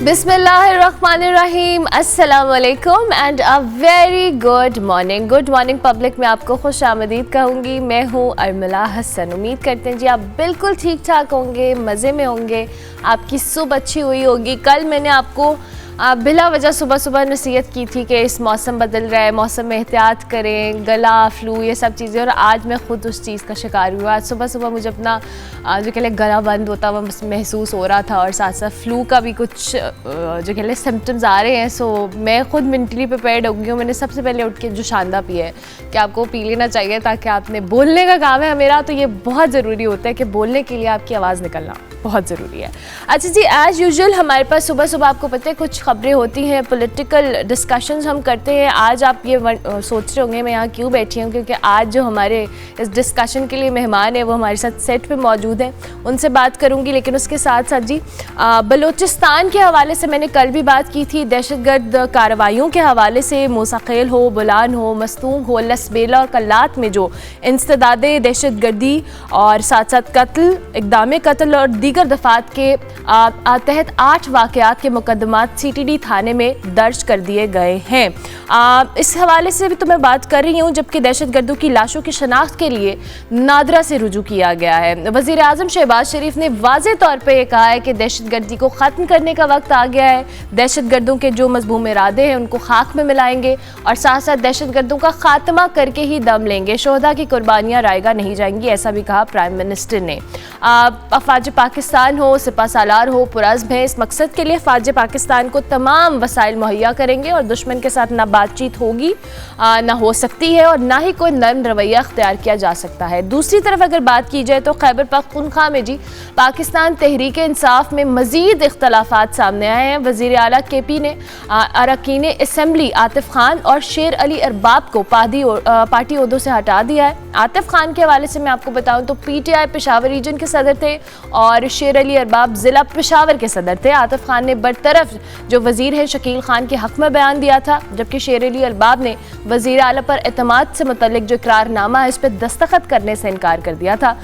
बिस्मिल्लाहिर्रहमानिर्रहीम, अस्सलाम वालेकुम and a very good morning. Good morning public में आपको खुश आमदीद कहूँगी। मैं हूँ अर्मिला हसन। उम्मीद करते हैं जी आप बिल्कुल ठीक ठाक होंगे, मज़े में होंगे, आपकी सुबह अच्छी हुई होगी। कल मैंने आपको बिला वजह सुबह सुबह नसीहत की थी कि इस मौसम बदल रहा है, मौसम में एहतियात करें, गला फ्लू ये सब चीज़ें, और आज मैं ख़ुद उस चीज़ का शिकार हुआ। आज सुबह सुबह मुझे अपना जो कह लें गला बंद होता हुआ महसूस हो रहा था और साथ साथ फ्लू का भी कुछ जो कह लें सिम्टम्स आ रहे हैं। सो मैं ख़ुद मेंटली प्रिपेयर्ड हो गई हूँ। मैंने सबसे पहले उठ के जो शानदा पिया है कि आपको पी लेना चाहिए ताकि आपने बोलने का काम है मेरा, तो ये बहुत ज़रूरी होता है कि बोलने के लिए आपकी आवाज़ निकलना बहुत ज़रूरी है। अच्छा जी, एज़ यूजुअल हमारे पास सुबह सुबह आपको पता है कुछ खबरें होती हैं, पॉलिटिकल डिस्कशंस हम करते हैं। आज आप ये सोच रहे होंगे मैं यहाँ क्यों बैठी हूँ, क्योंकि आज जो हमारे इस डिस्कशन के लिए मेहमान है वो हमारे साथ सेट पे मौजूद हैं, उनसे बात करूँगी। लेकिन उसके साथ साथ जी बलूचिस्तान के हवाले से मैंने कल भी बात की थी। दहशतगर्द कार्रवाइयों के हवाले से मोसाखेल हो, बुलान हो, मस्तूंग हो, लसबेला, कल्लात में जो इंसदादे दहशतगर्दी और साथ साथ कत्ल, इक़दाम कत्ल और दीगर दफात के तहत 8 वाक़यात के मुकदमात CTD थाने में दर्ज कर दिए गए हैं। इस हवाले से भी तो मैं बात कर रही हूँ, जबकि दहशतगर्दों की लाशों की शनाख्त के लिए नादरा से रुजू किया गया है। वज़ीर आज़म शहबाज शरीफ ने वाज़े तौर पर यह कहा है कि दहशतगर्दी को ख़त्म करने का वक्त आ गया है। दहशतगर्दों के जो मज़बूम इरादे हैं उनको खाक में मिलाएंगे और साथ साथ दहशतगर्दों का खात्मा करके ही दम लेंगे। शोहदा की कुर्बानियाँ रायगा नहीं जाएंगी, ऐसा भी कहा प्राइम मिनिस्टर ने। अफवाज पाकिस्तान हो, सिपा सालार हो, पुरज़्म है। इस मकसद के लिए अफवाज पाकिस्तान को तमाम वसाइल मुहैया करेंगे और दुश्मन के साथ ना बातचीत होगी, ना हो सकती है, और ना ही कोई नरम रवैया अख्तियार किया जा सकता है। दूसरी तरफ अगर बात की जाए तो खैबर पख्तूनख्वा में जी पाकिस्तान तहरीक इंसाफ में मज़ीद इख्तलाफात सामने आए हैं। वज़ीर आला KP ने अरकान असम्बली आतिफ खान और शेर अली अरबाब को पार्टी ओहदों से हटा दिया है। आतिफ खान के हवाले से मैं आपको बताऊं तो PTI पेशावर रीजन के सदर थे और शेर अली अरबाब ज़िला पेशावर के सदर थे। आतिफ खान ने बरतरफ जो वज़ीर है शकील खान के हक़ में बयान दिया था, जबकि शेर अली अरबाब ने वज़ीर आला पर एतमाद से मुतल्लिक जो इकरारनामा है इस पर दस्तखत करने से इनकार कर दिया था।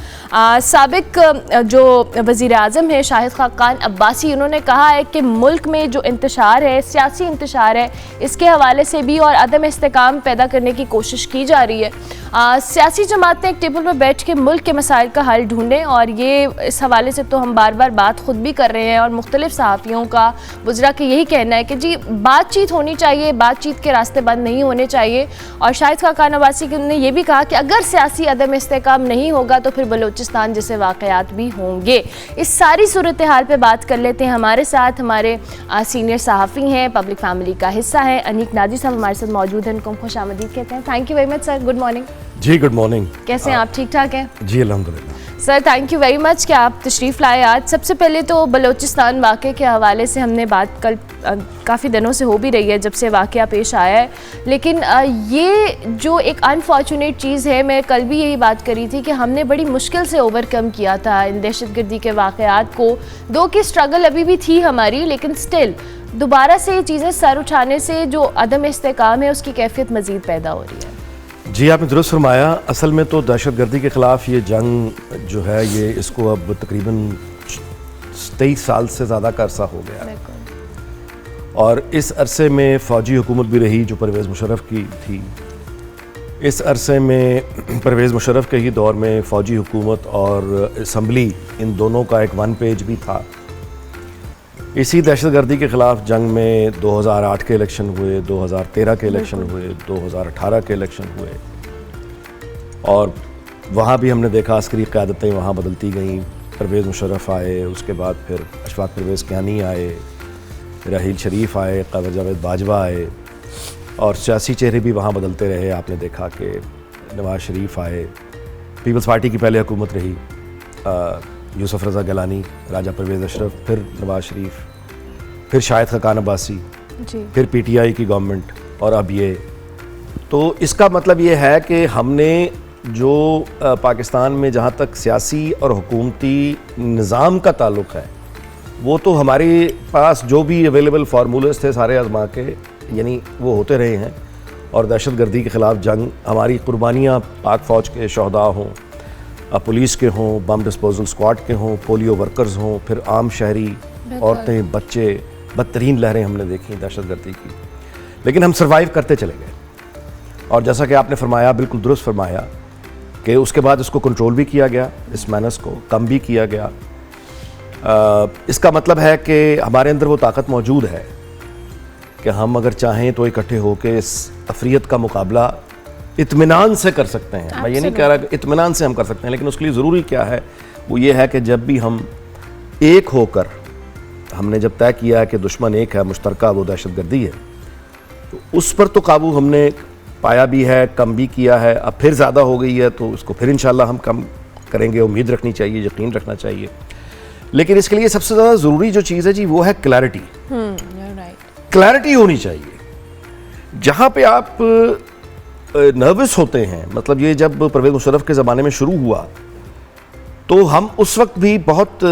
साबिक जो वज़ीर आज़म है शाहिद खाकान अब्बासी, उन्होंने कहा है कि मुल्क में जो इंतशार है, सियासी इंतशार है, इसके हवाले से भी और अदम इस्तेकाम पैदा करने की कोशिश की जा रही है। सियासी जमातें एक टेबल पर बैठ के मुल्क के मसाइल का हल ढूंढें, और ये इस हवाले से तो हम बार बार बात खुद भी कर रहे हैं और मुख्तलिफ सहाफ़ियों का बुज़रा के यही कहना है कि जी बातचीत होनी चाहिए, बातचीत के रास्ते बंद नहीं होने चाहिए। और शाहिद खाकान अब्बासी ने यह भी कहा कि अगर सियासी अदम इस्तेकाम नहीं होगा तो फिर बलूचिस्तान जैसे वाक़यात भी होंगे। इस सारी सूरत हाल पर बात कर लेते हैं। हमारे साथ हमारे सीनियर सहाफ़ी हैं, पब्लिक फैमिली का हिस्सा है, अनीक नाजी साहब हमारे साथ मौजूद हैं, उनको खुश आमदीद कहते हैं। Thank you very much sir, good morning. जी गुड मॉर्निंग, कैसे हैं आप? ठीक ठाक हैं जी अल्हम्दुलिल्लाह। Sir thank you very much कि आप तशरीफ़ लाए आज। सबसे पहले तो बलूचिस्तान वाक़े के हवाले से हमने बात कल काफ़ी दिनों से हो भी रही है जब से वाक़या पेश आया है, लेकिन ये जो एक अनफॉर्चुनेट चीज़ है, मैं कल भी यही बात करी थी कि हमने बड़ी मुश्किल से ओवरकम किया था इन दहशतगर्दी के वाक़यात को। दो की स्ट्रगल अभी भी थी हमारी, लेकिन स्टिल दोबारा से ये चीज़ें सर उठाने से जो अदम इस्तेकाम है उसकी कैफियत मज़ीद पैदा हो रही है। जी आपने दुरुस्त फरमाया। असल में तो दहशतगर्दी के ख़िलाफ़ ये जंग जो है ये इसको अब तकरीबन 23 साल से ज़्यादा का अरसा हो गया है, और इस अरसे में फ़ौजी हुकूमत भी रही जो परवेज़ मुशर्रफ की थी। इस अरसे में परवेज़ मुशर्रफ के ही दौर में फ़ौजी हुकूमत और असम्बली इन दोनों का एक वन पेज भी था। इसी दहशतगर्दी के ख़िलाफ़ जंग में 2008 के इलेक्शन हुए, 2013 के इलेक्शन हुए, 2018 के इलेक्शन हुए, और वहाँ भी हमने देखा अस्करी क़यादतें वहाँ बदलती गईं। परवेज़ मुशर्रफ आए, उसके बाद फिर अशफाक परवेज़ कियानी आए, राहील शरीफ आए, क़मर जावेद बाजवा आए, और सियासी चेहरे भी वहाँ बदलते रहे। आपने देखा कि नवाज़ शरीफ आए, पीपल्स पार्टी की पहले हुकूमत रही, यूसुफ रज़ा गिलानी, राजा परवेज़ अशरफ, फिर नवाज़ शरीफ, फिर शाहिद खाकान अब्बासी, फिर PTI की गवर्नमेंट, और अब ये। तो इसका मतलब ये है कि हमने जो पाकिस्तान में जहाँ तक सियासी और हुकूमती निज़ाम का ताल्लुक़ है, वो तो हमारे पास जो भी अवेलेबल फार्मूलेस थे सारे आजमा के, यानी वो होते रहे हैं। और दहशतगर्दी के ख़िलाफ़ जंग, हमारी कुर्बानियाँ पाक फ़ौज के शहदा हों, पुलिस के हों, बम डिस्पोजल स्क्वाड के हों, पोलियो वर्कर्स हों, फिर आम शहरी, औरतें, बच्चे, बदतरीन लहरें हमने देखी दहशतगर्दी की, लेकिन हम सर्वाइव करते चले गए। और जैसा कि आपने फरमाया, बिल्कुल दुरुस्त फरमाया, कि उसके बाद इसको कंट्रोल भी किया गया, इस मैनस को कम भी किया गया। इसका मतलब है कि हमारे अंदर वो ताकत मौजूद है कि हम अगर चाहें तो इकट्ठे होकर इस अफरियत का मुकाबला इत्मीनान से कर सकते हैं। मैं ये नहीं कह रहा कि इत्मीनान से हम कर सकते हैं, लेकिन उसके लिए ज़रूरी क्या है, वो ये है कि जब भी हम एक होकर, हमने जब तय किया है कि दुश्मन एक है, मुश्तरका, वो दहशतगर्दी है, तो उस पर तो काबू हमने पाया भी है, कम भी किया है। अब फिर ज़्यादा हो गई है तो उसको फिर इंशाल्लाह हम कम करेंगे, उम्मीद रखनी चाहिए, यकीन रखना चाहिए। लेकिन इसके लिए सबसे ज़्यादा ज़रूरी जो चीज़ है जी, वो है क्लैरिटी। क्लैरिटी होनी चाहिए। जहाँ पे आप नर्वस होते हैं, मतलब ये जब परवेज़ मुशर्रफ के ज़माने में शुरू हुआ तो हम उस वक्त भी बहुत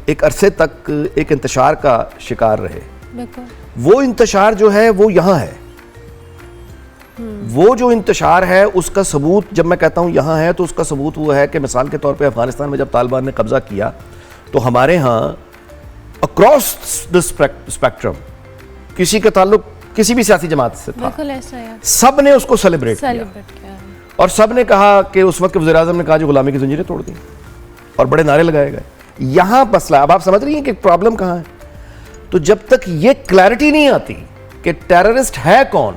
एक अरसे तक एक इंतशार का शिकार रहे। वो इंतशार जो है वो यहाँ है। वो जो इंतशार है उसका सबूत, जब मैं कहता हूँ यहाँ है, तो उसका सबूत वो है कि मिसाल के तौर पे अफगानिस्तान में जब तालिबान ने कब्जा किया तो हमारे यहाँ अक्रॉस द स्पेक्ट्रम किसी का ताल्लुक किसी भी सियासी जमात से था, सब ने उसको सेलिब्रेट किया और सब ने कहा कि उस वक्त वज़ीर आज़म ने कहा जो गुलामी की जंजीरें तोड़ दी, और बड़े नारे लगाए गए। यहाँ मसला, अब आप समझ रही हैं कि प्रॉब्लम कहाँ है। तो जब तक ये क्लैरिटी नहीं आती कि टेररिस्ट है कौन,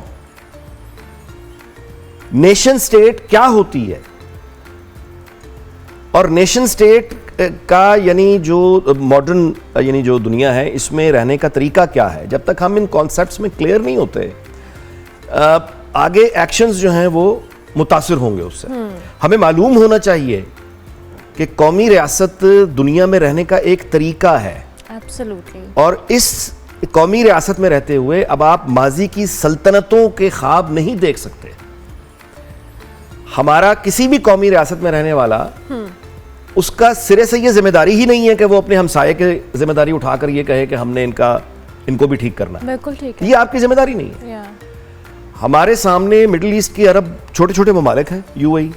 नेशन स्टेट क्या होती है, और नेशन स्टेट का यानी जो मॉडर्न यानी जो दुनिया है इसमें रहने का तरीका क्या है, जब तक हम इन कॉन्सेप्ट्स में क्लियर नहीं होते, आगे एक्शंस जो हैं वो मुतासिर होंगे उससे। हमें मालूम होना चाहिए कि कौमी रियासत दुनिया में रहने का एक तरीका है। एब्सोल्युटली। और इस कौमी रियासत में रहते हुए अब आप माजी की सल्तनतों के ख्वाब नहीं देख सकते। हमारा किसी भी कौमी रियासत में रहने वाला, उसका सिरे से ये जिम्मेदारी ही नहीं है कि वो अपने हमसाये के जिम्मेदारी उठाकर ये कहे कि हमने इनको भी ठीक करना। बिल्कुल ठीक है। ये आपकी जिम्मेदारी नहीं है। हमारे सामने मिडिल ईस्ट के अरब छोटे छोटे ममालिक हैं, यूएई,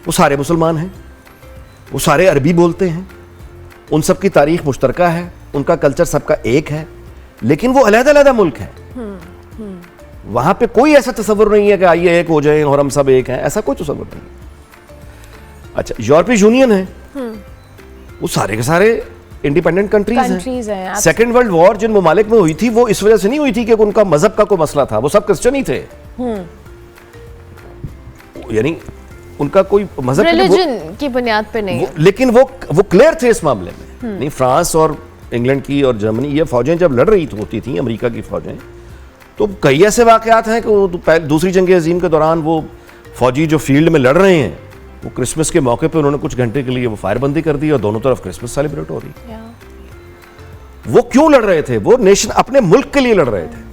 वो सारे मुसलमान हैं, वो सारे अरबी बोलते हैं, उन सब की तारीख मुश्तरका है, उनका कल्चर सबका एक है, लेकिन वो अलग-अलग मुल्क हैं। वहां पे कोई ऐसा तस्वुर नहीं है कि आइए एक हो जाएं और हम सब एक हैं, ऐसा कोई तस्वुर नहीं है। अच्छा, यूरोपीय यूनियन है, वो सारे के सारे इंडिपेंडेंट कंट्रीज हैं। सेकेंड वर्ल्ड वॉर जिन ममालिक में हुई थी वो इस वजह से नहीं हुई थी कि उनका मजहब का कोई मसला था, वो सब क्रिश्चियन ही थे। यानी उनका कोई मजहब रिलीजन की बुनियाद पे नहीं है। लेकिन वो क्लियर थे इस मामले में। नहीं, फ्रांस और इंग्लैंड की और जर्मनी, ये फौजें जब लड़ रही होती थी, अमेरिका की फौजें, तो कई ऐसे वाकयात हैं कि दूसरी जंग अजीम के दौरान वो फौजी जो फील्ड में लड़ रहे हैं, वो क्रिसमस के मौके पे उन्होंने कुछ घंटे के लिए वो फायरबंदी कर दी और दोनों तरफ क्रिसमस सेलिब्रेट हो रही। वो क्यों लड़ रहे थे? वो नेशन अपने मुल्क के लिए लड़ रहे थे।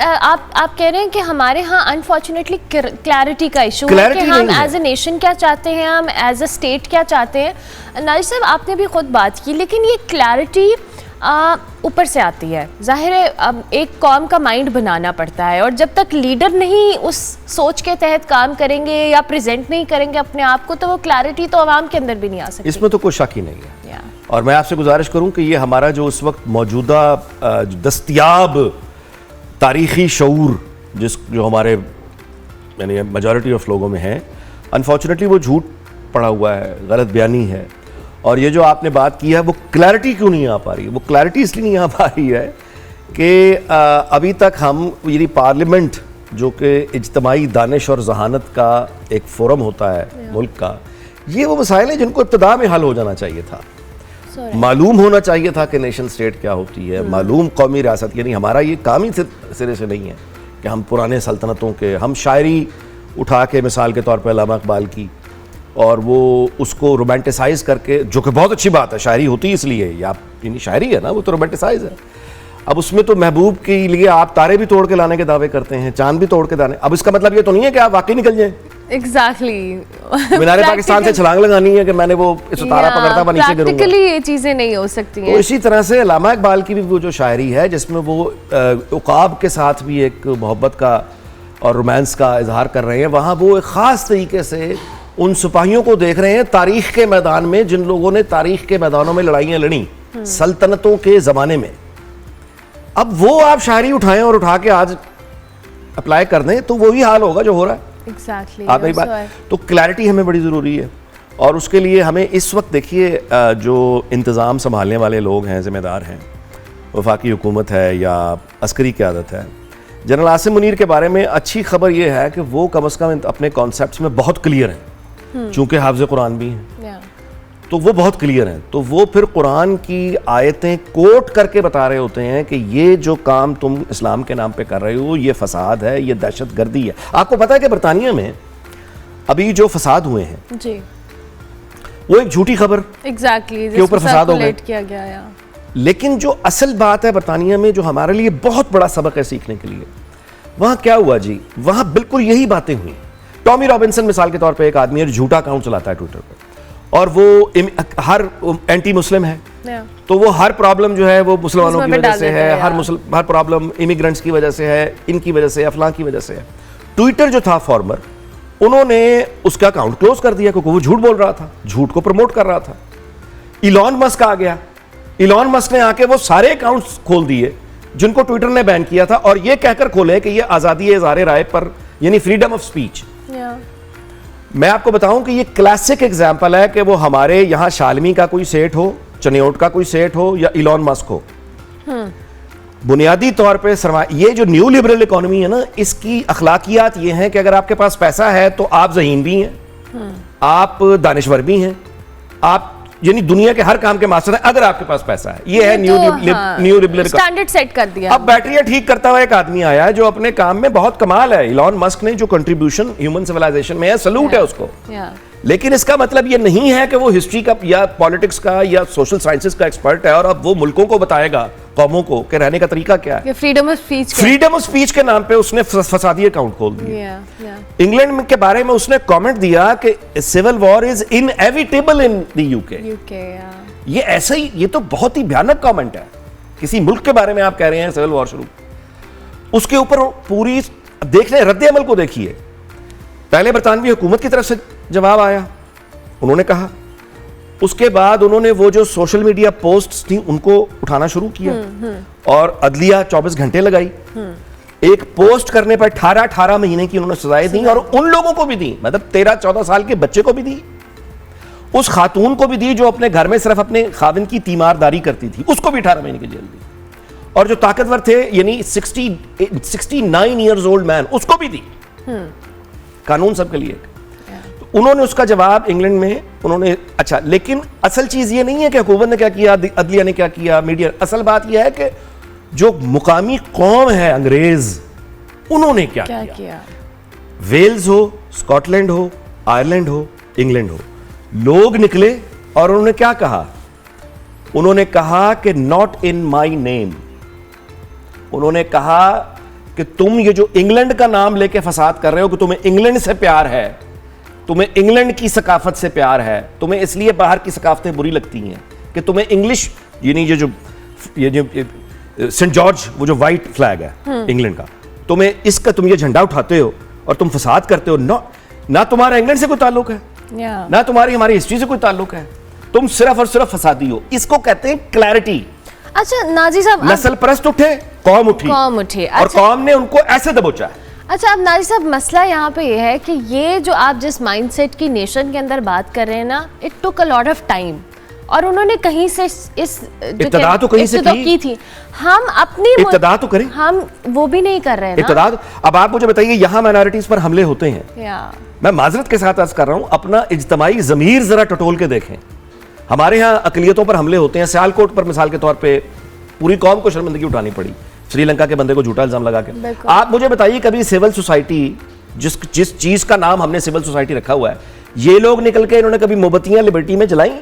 आप कह रहे हैं कि हमारे यहाँ अनफॉर्चुनेटली क्लैरिटी का इशू है कि हम एज ए नेशन क्या चाहते हैं, हम एज ए स्टेट क्या चाहते हैं। नाजिर साहब, आपने भी खुद बात की, लेकिन ये क्लैरिटी ऊपर से आती है। जाहिर है अब एक कौम का माइंड बनाना पड़ता है, और जब तक लीडर नहीं उस सोच के तहत काम करेंगे या प्रेजेंट नहीं करेंगे अपने आप को, तो वो क्लैरिटी तो आवाम के अंदर भी नहीं आ सकती। इसमें तो कोई शक ही नहीं है। और मैं आपसे गुजारिश करूं कि ये हमारा जो उस वक्त मौजूदा दस्तयाब तारीखी शऊर जो हमारे यानी मेजॉरिटी ऑफ लोगों में है, अनफॉर्चुनेटली वो झूठ पड़ा हुआ है, गलत बयानी है। और ये जो आपने बात की है, वो क्लैरिटी क्यों नहीं आ पा रही है? वो क्लैरिटी इसलिए नहीं आ पा रही है कि अभी तक हम यानी पार्लियामेंट जो कि इज्तमाई दानिश और जहानत का एक फोरम होता है मुल्क का, ये वो मसाइल हैं जिनको इब्तदा में हल हो जाना चाहिए था। मालूम होना चाहिए था कि नेशन स्टेट क्या होती है, मालूम कौमी रियासत, यानी हमारा ये काम ही सिरे से नहीं है कि हम पुराने सल्तनतों के, हम शायरी उठा के मिसाल के तौर पर अल्लामा इकबाल की, और वो उसको रोमांटिसाइज करके, जो कि बहुत अच्छी बात है, शायरी होती है इसलिए, या यानी शायरी है ना, वो तो रोमांटिसाइज है। अब उसमें तो महबूब के लिए आप तारे भी तोड़ के लाने के दावे करते हैं, चांद भी तोड़ के लाने। अब इसका मतलब ये तो नहीं है कि आप वाकई निकल जाएं। एग्जैक्टली। मीनारे पाकिस्तान से छलांग लगानी है कि मैंने वो इस तारा पकड़ता हुआ नीचे गिरूंगा। प्रैक्टिकली ये चीजें नहीं हो सकती हैं। तो इसी तरह से अल्लामा इकबाल की भी वो जो शायरी है, जिसमें वो उकाब के साथ भी एक मोहब्बत का और रोमांस का इजहार कर रहे हैं, वहाँ वो एक ख़ास तरीके से उन सिपाहियों को देख रहे हैं तारीख के मैदान में, जिन लोगों ने तारीख के मैदानों में लड़ाइयाँ लड़ी सल्तनतों के ज़माने में, अब वो आप शायरी उठाएं और उठा के आज अप्लाई कर दें तो वही हाल होगा जो हो रहा है। एग्जैक्टली आप एक बात, तो क्लैरिटी हमें बड़ी ज़रूरी है और उसके लिए हमें इस वक्त देखिए जो इंतज़ाम संभालने वाले लोग हैं, ज़िम्मेदार हैं, वफाकी हुकूमत है या अस्करी क़यादत है, जनरल आसिम मुनीर के बारे में अच्छी खबर ये है कि वो कम अज़ कम अपने कॉन्सेप्ट्स में बहुत क्लियर हैं, चूँकि हाफ़िज़ कुरान भी हैं तो वो बहुत क्लियर हैं। तो वो फिर कुरान की आयतें कोट करके बता रहे होते हैं कि ये जो काम तुम इस्लाम के नाम पे कर रहे हो ये फसाद है, ये दहशत गर्दी है। आपको पता है कि बरतानिया में अभी जो फसाद हुए हैं जी, वो एक झूठी खबर एग्जैक्टली के ऊपर फसाद हो गए किया गया है। लेकिन जो असल बात है बरतानिया में, जो हमारे लिए बहुत बड़ा सबक है सीखने के लिए, वहां क्या हुआ जी, वहां बिल्कुल यही बातें हुई। टॉमी रॉबिन्सन मिसाल के तौर पे एक आदमी है, झूठा अकाउंट चलाता है ट्विटर पे और वो हर एंटी मुस्लिम है, तो वो हर प्रॉब्लम जो है वो मुसलमानों की वजह से है, हर प्रॉब्लम इमिग्रेंट्स की वजह से है, इनकी वजह से, अफलां की वजह से है। ट्विटर जो था फॉर्मर, उन्होंने उसका अकाउंट क्लोज कर दिया क्योंकि वो झूठ बोल रहा था, झूठ को प्रमोट कर रहा था। इलॉन मस्क आ गया, इलॉन मस्क ने आके वो सारे अकाउंट्स खोल दिए जिनको ट्विटर ने बैन किया था और ये कहकर खोले कि ये आज़ादी इज़हार राय पर, यानी फ्रीडम ऑफ स्पीच। मैं आपको बताऊं कि ये क्लासिक एग्जाम्पल है कि वो हमारे यहाँ शालमी का कोई सेठ हो, चनियोट का कोई सेठ हो या इलॉन मस्क हो, बुनियादी तौर पे ये जो न्यू लिबरल इकोनॉमी है ना, इसकी अखलाकियात ये हैं कि अगर आपके पास पैसा है तो आप ज़हीन भी हैं, आप दानिश्वर भी हैं, आप यानी दुनिया के हर काम के मास्टर हैं अगर आपके पास पैसा है। ये है न्यू लिबरल स्टैंडर्ड सेट कर दिया। अब बैटरियां ठीक करता हुआ एक आदमी आया है जो अपने काम में बहुत कमाल है। इलॉन मस्क ने जो कंट्रीब्यूशन ह्यूमन सिविलाइजेशन में है, सलूट है उसको। लेकिन इसका मतलब ये नहीं है कि वो हिस्ट्री का या पॉलिटिक्स का या सोशल साइंसेस का एक्सपर्ट है और अब वो मुल्कों को बताएगा, कौमों को, कि रहने का तरीका क्या है। फ्रीडम ऑफ स्पीच के नाम पे उसने फसादी अकाउंट खोल दिया। इंग्लैंड के बारे में उसने कमेंट दिया कि civil war is inevitable in the UK. ये ऐसा ही, ये तो बहुत ही भयानक कमेंट है। किसी मुल्क के बारे में आप कह रहे हैं सिविल वॉर शुरू, उसके ऊपर पूरी देख रहे रद्द अमल को देखिए। पहले बरतानवी हुकूमत की तरफ से जवाब आया, उन्होंने कहा, उसके बाद उन्होंने वो जो सोशल मीडिया पोस्ट्स थी उनको उठाना शुरू किया और अदलिया 24 घंटे लगाई। एक पोस्ट करने पर 18 महीने की उन्होंने सजाएं दी और उन लोगों को भी दी, मतलब 13-14 साल के बच्चे को भी दी, उस खातून को भी दी जो अपने घर में सिर्फ अपने खाविन की तीमारदारी करती थी, उसको भी 18 महीने की जेल दी, और जो ताकतवर थे यानी 69 ईयर्स ओल्ड मैन, उसको भी दी। कानून सबके लिए। तो उन्होंने उसका जवाब इंग्लैंड में उन्होंने, अच्छा, लेकिन असल चीज ये नहीं है कि हुकूमत ने क्या किया, अदलिया ने क्या किया, मीडिया, असल बात यह है कि जो मुकामी कौम है अंग्रेज, उन्होंने क्या किया। वेल्स हो, स्कॉटलैंड हो, आयरलैंड हो, इंग्लैंड हो, लोग निकले और उन्होंने क्या कहा, उन्होंने कहा कि नॉट इन माई नेम। उन्होंने कहा कि तुम ये जो इंग्लैंड का नाम लेके फसाद कर रहे हो कि तुम्हें इंग्लैंड से प्यार है, तुम्हें इंग्लैंड की सकाफत से प्यार है, तुम्हें इसलिए बाहर की सकाफतें बुरी लगती हैं कि तुम्हें इंग्लिश, यानी ये जो सेंट जॉर्ज, वो जो वाइट फ्लैग है इंग्लैंड का, तुम्हें इसका, तुम ये झंडा उठाते हो और तुम फसाद करते हो, ना तुम्हारा इंग्लैंड से कोई ताल्लुक है, ना तुम्हारी हमारी हिस्ट्री से कोई ताल्लुक है, तुम सिर्फ और सिर्फ फसादी हो। इसको कहते हैं क्लैरिटी। अच्छा नाजी साहब, नस्ल परस्त उठे, कौम उठी, अच्छा, और कौम ने उनको ऐसे दबोचा। अच्छा, अब नाजी साहब मसला यहाँ पे ये है कि ये जो आप जिस माइंडसेट की नेशन के अंदर बात कर रहे हैं ना, it took a lot of time, और उन्होंने कहीं से इस इब्तिदा तो कहीं से की थी। हम अपनी इब्तिदा तो करें, हम वो भी नहीं कर रहे हैं इब्तिदा। अब आप मुझे बताइए, यहाँ माइनॉरिटीज पर हमले होते हैं, मैं माजरत के साथ अर्ज कर रहा हूँ, अपना इज्तमाई ज़मीर जरा टटोल के देखें। हमारे यहाँ अकलियतों पर हमले होते हैं। सियालकोट पर मिसाल के तौर पे पूरी कौम को शर्मिंदगी उठानी पड़ी, श्रीलंका के बंदे को झूठा इल्जाम लगा के। आप मुझे बताइए, कभी सिविल सोसाइटी, जिस चीज का नाम हमने सिविल सोसाइटी रखा हुआ है, ये लोग निकल के इन्होंने कभी मोमबत्तियां लिबर्टी में जलाई?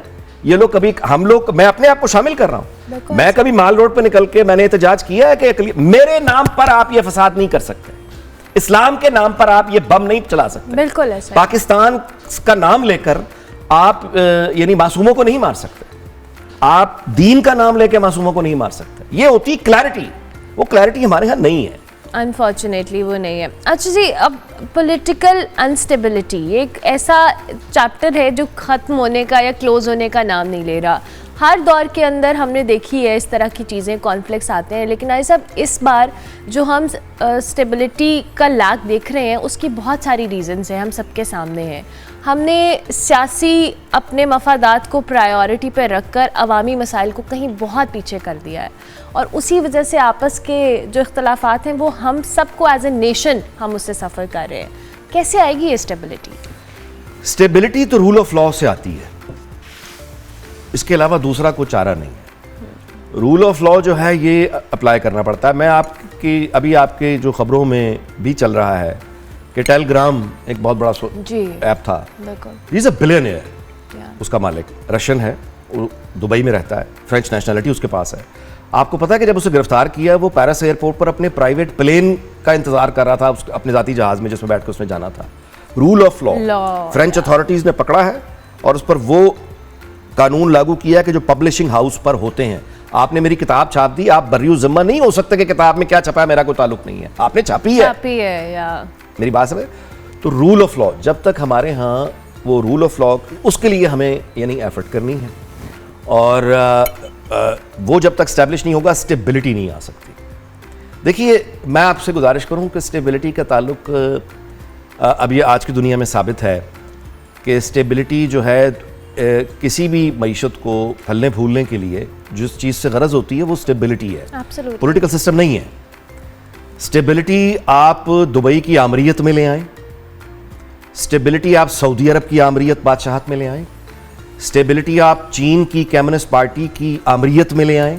ये लोग कभी, हम लोग, मैं अपने आप को शामिल कर रहा हूं, मैं कभी माल रोड पे निकल के मैंने एहतजाज किया है कि मेरे नाम पर आप ये फसाद नहीं कर सकते, इस्लाम के नाम पर आप ये बम नहीं चला सकते, बिल्कुल ऐसा। पाकिस्तान का नाम लेकर आप यानी मासूमों को नहीं मार सकते, आप दीन का नाम लेकर मासूमों को नहीं मार सकते। ये होती क्लैरिटी, वो क्लैरिटी हमारे यहाँ नहीं है, अनफॉर्चुनेटली वो नहीं है। अच्छा जी, अब पॉलिटिकल अनस्टेबिलिटी, ये एक ऐसा चैप्टर है जो ख़त्म होने का या क्लोज होने का नाम नहीं ले रहा। हर दौर के अंदर हमने देखी है इस तरह की चीज़ें, कॉन्फ्लिक्ट्स आते हैं, लेकिन आई साहब इस बार जो हम स्टेबिलिटी का लैक देख रहे हैं उसकी बहुत सारी रीज़न्स हैं, हम सबके सामने हैं। हमने सियासी अपने मफादात को प्रायोरिटी पर रख कर अवामी मसाइल को कहीं बहुत पीछे कर दिया है, और उसी वजह से आपस के जो इख्तलाफात हैं वो हम सबको एज ए नेशन हम उससे सफ़र कर रहे हैं। कैसे आएगी ये स्टेबिलिटी? स्टेबिलिटी तो रूल ऑफ लॉ से आती है, इसके अलावा दूसरा कोई चारा नहीं है। रूल ऑफ लॉ जो है ये अप्लाई करना पड़ता है। मैं अभी आपके जो खबरों में भी चल रहा है कि टेलीग्राम एक बहुत बड़ा ऐप था, ही इज़ अ बिलियनियर, उसका मालिक रशियन है, वो दुबई में रहता है, फ्रेंच नेशनलिटी उसके पास है। आपको पता है कि जब उसे गिरफ्तार किया वो पेरिस एयरपोर्ट पर अपने प्राइवेट प्लेन का इंतजार कर रहा था, अपने ज़ाती जहाज़ में जिसमें बैठ कर उसने जाना था। Rule of law French authorities ने पकड़ा है और उस पर वो कानून लागू किया कि जो पब्लिशिंग हाउस पर होते हैं, आपने मेरी किताब छाप दी, आप बर्रियो ज़िम्मा नहीं हो सकते कि किताब में क्या छपा है मेरा कोई ताल्लुक नहीं है, आपने छापी है या मेरी बात समझ। तो रूल ऑफ लॉ जब तक हमारे यहाँ वो रूल ऑफ लॉ, उसके लिए हमें यानी एफर्ट करनी है, और वो जब तक स्टैब्लिश नहीं होगा स्टेबिलिटी नहीं आ सकती। देखिए मैं आपसे गुजारिश करूँ कि स्टेबिलिटी का ताल्लुक अब ये आज की दुनिया में साबित है कि स्टेबिलिटी जो है किसी भी मईशत को फलने फूलने के लिए जिस चीज़ से गरज होती है वो स्टेबिलिटी है, पॉलिटिकल सिस्टम नहीं है। स्टेबिलिटी आप दुबई की आमरीत में ले आएं, स्टेबिलिटी आप सऊदी अरब की आमरीत बादशाहत में ले आएं, स्टेबिलिटी आप चीन की कम्युनिस्ट पार्टी की आमरीत में ले आएं,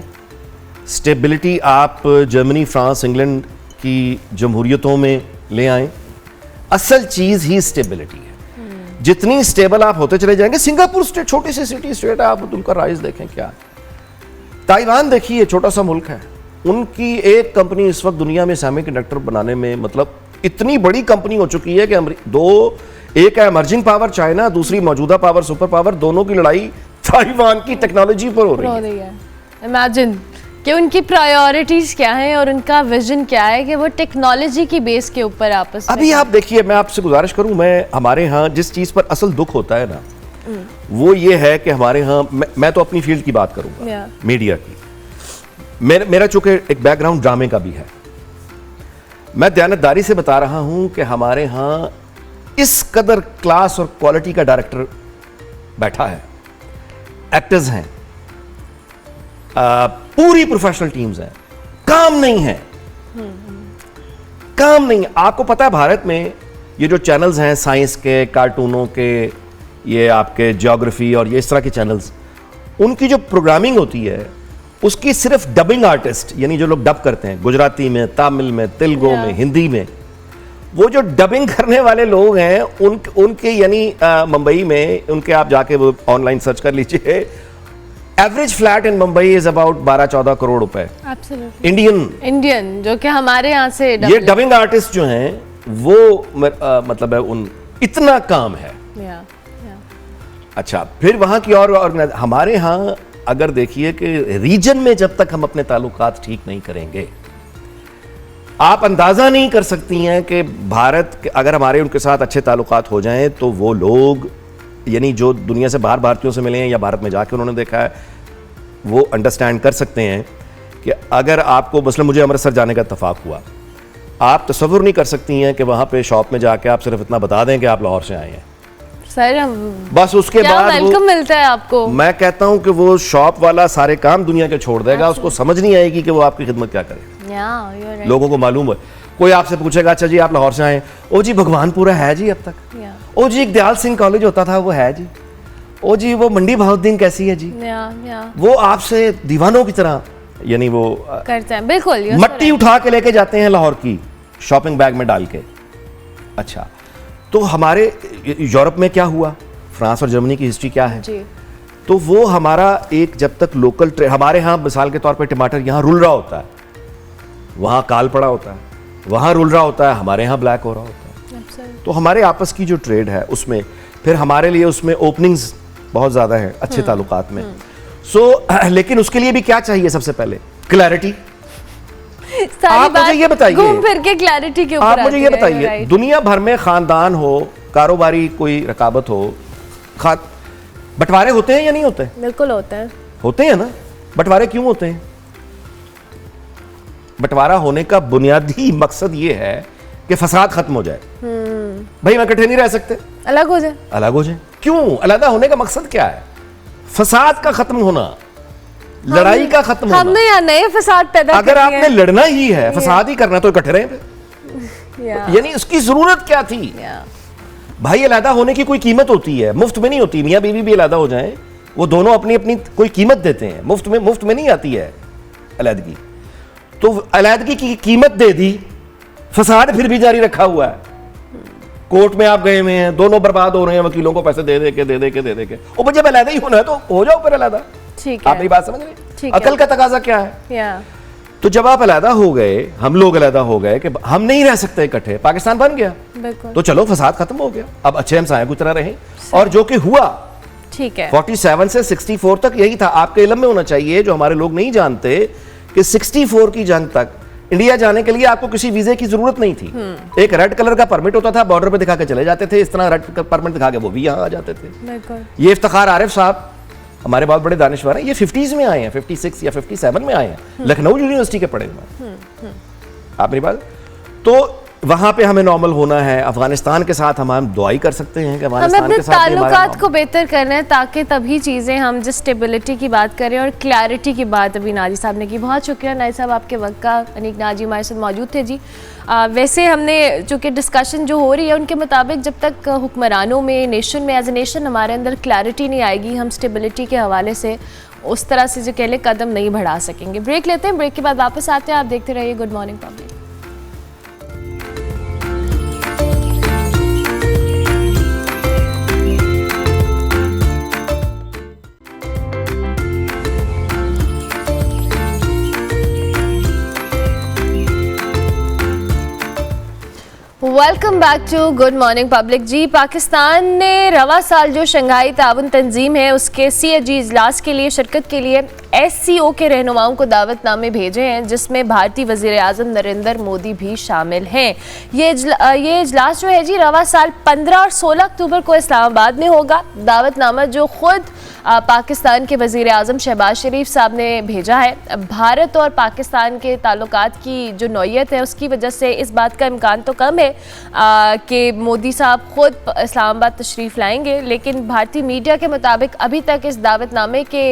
स्टेबिलिटी आप जर्मनी, फ्रांस, इंग्लैंड की जमहूरियतों में ले आएं। असल चीज़ ही स्टेबिलिटी है। जितनी स्टेबल आप होते चले जाएंगे, सिंगापुर स्टेट छोटी सी सिटी स्टेट है, आप उनका राइज देखें क्या है। ताइवान देखिए छोटा सा मुल्क है, उनकी एक कंपनी इस वक्त दुनिया में सेमीकंडक्टर बनाने में मतलब इतनी बड़ी कंपनी हो चुकी है कि एक है इमर्जिंग पावर चाइना, दूसरी मौजूदा पावर सुपर पावर, दोनों की लड़ाई ताइवान की टेक्नोलॉजी पर हो रही है। इमेजिन कि उनकी प्रायोरिटीज क्या हैं और उनका विजन क्या है कि वो टेक्नोलॉजी की बेस के ऊपर आपस में। अभी आप देखिए, मैं आपसे गुजारिश करूं, मैं हमारे यहाँ जिस चीज़ पर असल दुख होता है ना, वो ये है कि हमारे यहाँ मैं तो अपनी फील्ड की बात करूंगा, मीडिया की। मेरा चूंकि एक बैकग्राउंड ड्रामे का भी है, मैं दयानतदारी से बता रहा हूं कि हमारे यहाँ इस कदर क्लास और क्वालिटी का डायरेक्टर बैठा है, एक्टर्स हैं, पूरी प्रोफेशनल टीम्स हैं, काम नहीं है, काम नहीं है। आपको पता है भारत में ये जो चैनल्स हैं साइंस के, कार्टूनों के, ये आपके ज्योग्राफी और ये इस तरह के चैनल्स, उनकी जो प्रोग्रामिंग होती है उसकी सिर्फ डबिंग आर्टिस्ट, यानी जो लोग डब करते हैं गुजराती में, तमिल में, तेलुगु में, हिंदी में, वो जो डबिंग करने वाले लोग हैं उनके यानी मुंबई में उनके, आप जाके वो ऑनलाइन सर्च कर लीजिए, average flat in Mumbai is about 12-14 crore रुपए इंडियन, जो कि हमारे यहाँ से ये डबिंग आर्टिस्ट जो हैं वो मतलब है उन इतना काम है। अच्छा, फिर वहाँ की और हमारे यहाँ अगर देखिए कि रीजन में जब तक हम अपने ताल्लुकात ठीक नहीं करेंगे, आप अंदाजा नहीं कर सकती हैं कि भारत अगर हमारे उनके साथ अच्छे ताल्लुकात हो जाएं तो वो लोग यानी जो दुनिया से बाहर भारतीयों से मिले हैं या भारत में जाके उन्होंने देखा है, वो अंडरस्टैंड कर सकते हैं कि अगर आपको मसलन मुझे अमृतसर जाने का इत्तफाक हुआ, आप तसव्वुर नहीं कर सकती हैं कि वहाँ पे शॉप में जाके आप सिर्फ इतना बता दें कि आप लाहौर से आए हैं सर, बस उसके बाद वेलकम मिलता है आपको। मैं कहता हूँ कि वो शॉप वाला सारे काम दुनिया के छोड़ देगा, उसको समझ नहीं आएगी कि वो आपकी खिदमत क्या करे। लोगों को मालूम है, कोई आपसे पूछेगा अच्छा जी आप लाहौर से आए, ओ जी भगवानपुरा है जी अब तक, ओ जी एक दयाल सिंह कॉलेज होता था वो है जी, ओ जी वो मंडी बहाउद्दीन कैसी है जी, वो आपसे दीवानों की तरह यानी वो करते हैं, बिल्कुल मट्टी उठा के लेके जाते हैं लाहौर की शॉपिंग बैग में डाल के। अच्छा, तो हमारे यूरोप में क्या हुआ, फ्रांस और जर्मनी की हिस्ट्री क्या है जी? तो वो हमारा एक जब तक लोकल हमारे यहाँ मिसाल के तौर पे टमाटर यहाँ रुल रहा होता है, वहाँ काल पड़ा होता है, वहाँ रुल रहा होता है, हमारे यहाँ ब्लैक हो रहा होता है। तो हमारे आपस की जो ट्रेड है उसमें फिर हमारे लिए उसमें ओपनिंग्स बहुत ज़्यादा है अच्छे ताल्लुकात में। लेकिन उसके लिए भी क्या चाहिए, सबसे पहले क्लैरिटी। आप मुझे ये बताइए, घूम फिर के क्लैरिटी के ऊपर आप मुझे ये बताइए, दुनिया भर में खानदान हो, कारोबारी कोई रकाबत हो, बंटवारे होते हैं या नहीं होते? बिल्कुल होते हैं। होते हैं ना, बंटवारे क्यों होते हैं? बंटवारा होने का बुनियादी मकसद ये है कि फसाद खत्म हो जाए। भाई हम इकट्ठे नहीं रह सकते, अलग हो जाए, अलग हो जाए। क्यों? अलग होने का मकसद क्या है? फसाद का खत्म होना, लड़ाई का खत्म होना। हमने यहाँ नए फसाद पैदा अगर आपने लड़ना ही है, फसाद ही करना, तो इकट्ठे रहे। यानी उसकी जरूरत क्या थी? भाई अलग होने की कोई कीमत होती है, मुफ्त में नहीं होती। मियां बीवी भी अलग हो जाएं, वो दोनों अपनी अपनी कोई कीमत देते हैं, मुफ्त में नहीं आती है अलहदगी। तो अलहदगी की कीमत दे दी, फसाद फिर भी जारी रखा हुआ है। कोर्ट में आप गए हुए हैं, दोनों बर्बाद हो रहे हैं, वकीलों को पैसे दे दे के। ओ भाई जब अलहदा ही होना है तो हो जाओ फिर अलहदा। ठीक है, आप मेरी बात समझ रहे? अकल का तकाजा क्या है? तो जब आप अलहदा हो गए, हम लोग अलहदा हो गए कि हम नहीं रह सकते इकट्ठे, पाकिस्तान बन गया, तो चलो फसाद खत्म हो गया, अब अच्छे हमसाए की तरह रहे। और जो कि हुआ, ठीक है, 47 से 64 तक यही था। आपके इल्म में होना चाहिए, जो हमारे लोग नहीं जानते, कि 64 की जंग तक इंडिया जाने के लिए आपको किसी वीजे की जरूरत नहीं थी। एक रेड कलर का परमिट होता था, बॉर्डर पे दिखा के चले जाते थे, इस तरह रेड परमिट दिखा के वो भी यहाँ आ जाते थे। ये इफ्तिखार आरिफ साहब हमारे बहुत बड़े दानिश्वर हैं, ये 50s में आए हैं, 56 या 57 में आए हैं, लखनऊ यूनिवर्सिटी के पढ़े हुए हैं। आप मेरी बात, तो वहां पे हमें नॉर्मल होना है। अफगानिस्तान के साथ हम दुआई कर सकते हैं कि हमें अपने ताल्लुकात को बेहतर करना है, ताकि तभी चीज़ें, हम जिस स्टेबिलिटी की बात करें और क्लैरिटी की बात अभी नाजी साहब ने की। बहुत शुक्रिया नाजी साहब आपके वक्त का। अनीक नाजी हमारे साथ मौजूद थे जी। वैसे हमने चूँकि डिस्कशन जो हो रही है उनके मुताबिक जब तक हुक्मरानों में, नेशन में, एज ए नेशन हमारे अंदर क्लैरिटी नहीं आएगी, हम स्टेबिलिटी के हवाले से उस तरह से जो कह लें कदम नहीं बढ़ा सकेंगे। ब्रेक लेते हैं, ब्रेक के बाद वापस आते हैं। आप देखते रहिए good morning public. Welcome back to good morning public ji. Pakistan ने रवा साल जो शंघाई ताउन तंजीम है उसके CAG इजलास के लिए शिरकत के लिए SCO के रहनुमाओं को दावतनामे भेजे हैं, जिसमें भारतीय वज़ीर आज़म नरेंद्र मोदी भी शामिल हैं। ये इजलास जो है जी रवा साल 15 और 16 अक्टूबर को इस्लामाबाद में होगा। दावतनामा जो खुद पाकिस्तान के वज़ीर आज़म शहबाज शरीफ साहब ने भेजा है। भारत और पाकिस्तान के ताल्लुकात की जो नौयत है उसकी वजह से इस बात का इम्कान तो कम है कि मोदी साहब खुद इस्लामाबाद तशरीफ़ लाएंगे, लेकिन भारतीय मीडिया के मुताबिक अभी तक इस दावतनामे के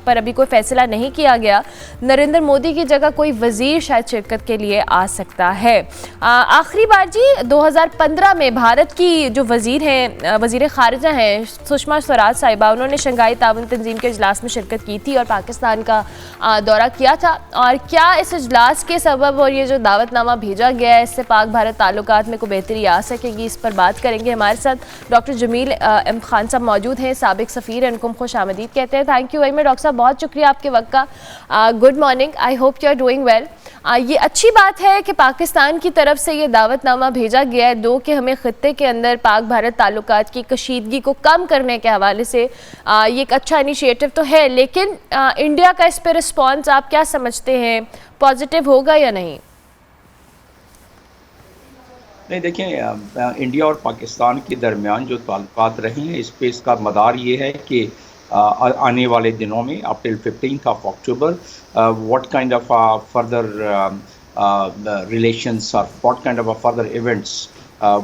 पर अभी कोई फैसला नहीं किया गया। नरेंद्र मोदी की जगह कोई वज़ीर शायद शिरकत के लिए आ सकता है। आखिरी बार जी 2015 में भारत की जो वज़ीर हैं, वज़ीर ख़ारिजा हैं सुषमा स्वराज साहिबा, उन्होंने शंघाई ताउन तंजीम के इजलास में शिरकत की थी और पाकिस्तान का दौरा किया था। और क्या इस इजलास के सबब और ये जो दावतनामा भेजा गया है इससे पाक भारत ताल्लुकात में कोई बेहतरी आ सकेगी, इस पर बात करेंगे। हमारे साथ डॉक्टर जमील एम खान साहब मौजूद हैं, साबिक सफ़ीर, इनको खुश आमदीद कहते हैं। Thank you very much doctor साहब, बहुत शुक्रिया आपके वक्त का। Good morning, I hope you are doing well. ये अच्छी बात है कि पाकिस्तान की तरफ से ये दावतनामा भेजा गया है, दो कि हमें ख़ित्ते के अंदर पाक भारत ताल्लुकात की कशीदगी को कम करने के हवाले से ये एक अच्छा इनिशिएटिव तो है, लेकिन इंडिया का इस पर रिस्पॉन्स आप क्या समझते हैं, पॉजिटिव होगा या नहीं? नहीं, देखिए इंडिया और पाकिस्तान के दरमियान जो ताल्लुकात रहे हैं इस पे इसका मदार ये है कि आने वाले दिनों में up till 15th of October what kind of further relations or what kind of further events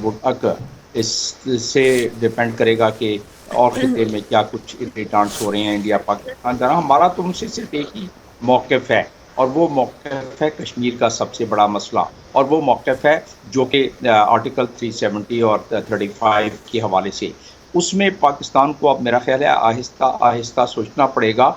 would occur, इससे डिपेंड करेगा कि और खिते में क्या कुछ रिटर्न्स हो रहे हैं इंडिया पाकिस्तान द्वारा। हमारा तो उनसे सिर्फ एक ही मौक़िफ़ है और वो मौक़िफ़ है कश्मीर का सबसे बड़ा मसला, और वो मौक़िफ़ है जो कि आर्टिकल 370 और 35 के हवाले से, उसमें पाकिस्तान को अब मेरा ख्याल है आहिस्ता आहिस्ता सोचना पड़ेगा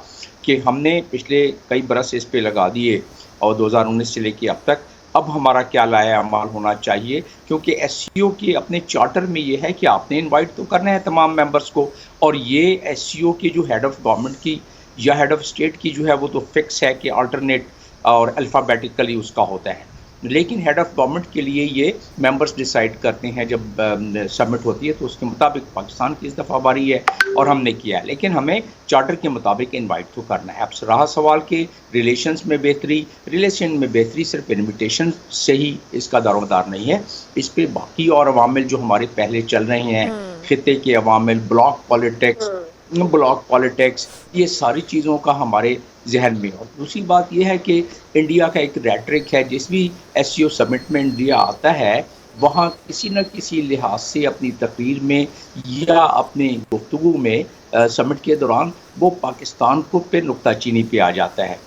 कि हमने पिछले कई बरस इस पे लगा दिए और 2019 से लेकर अब तक, अब हमारा क्या लाया अमाल होना चाहिए, क्योंकि SCO के अपने चार्टर में ये है कि आपने इनवाइट तो करना है तमाम मेंबर्स को, और ये SCO के जो हेड ऑफ़ गवर्नमेंट की या हेड ऑफ़ स्टेट की जो है वो तो फिक्स है कि अल्टरनेट और अल्फ़ाबेटिकली उसका होता है, लेकिन हेड ऑफ़ गवर्नमेंट के लिए ये मेंबर्स डिसाइड करते हैं। जब सबमिट होती है तो उसके मुताबिक पाकिस्तान की इस दफ़ा बारी है और हमने किया है, लेकिन हमें चार्टर के मुताबिक इनवाइट तो करना है। अब रहा सवाल के रिलेशंस में बेहतरी सिर्फ इन्विटेशन से ही इसका दारोमदार नहीं है, इस पर बाकी और अवामिल जो हमारे पहले चल रहे हैं, खिते के अवामिल, ब्लॉक पॉलिटिक्स, ब्लॉक पॉलिटिक्स, ये सारी चीज़ों का हमारे जहन में। और दूसरी बात ये है कि इंडिया का एक रेटरिक है, जिस भी एससीओ समिट में इंडिया आता है वहाँ किसी न किसी लिहाज से अपनी तकरीर में या अपनी गुफ्तगू में समिट के दौरान वो पाकिस्तान को पे नुक्ताचीनी पे आ जाता है।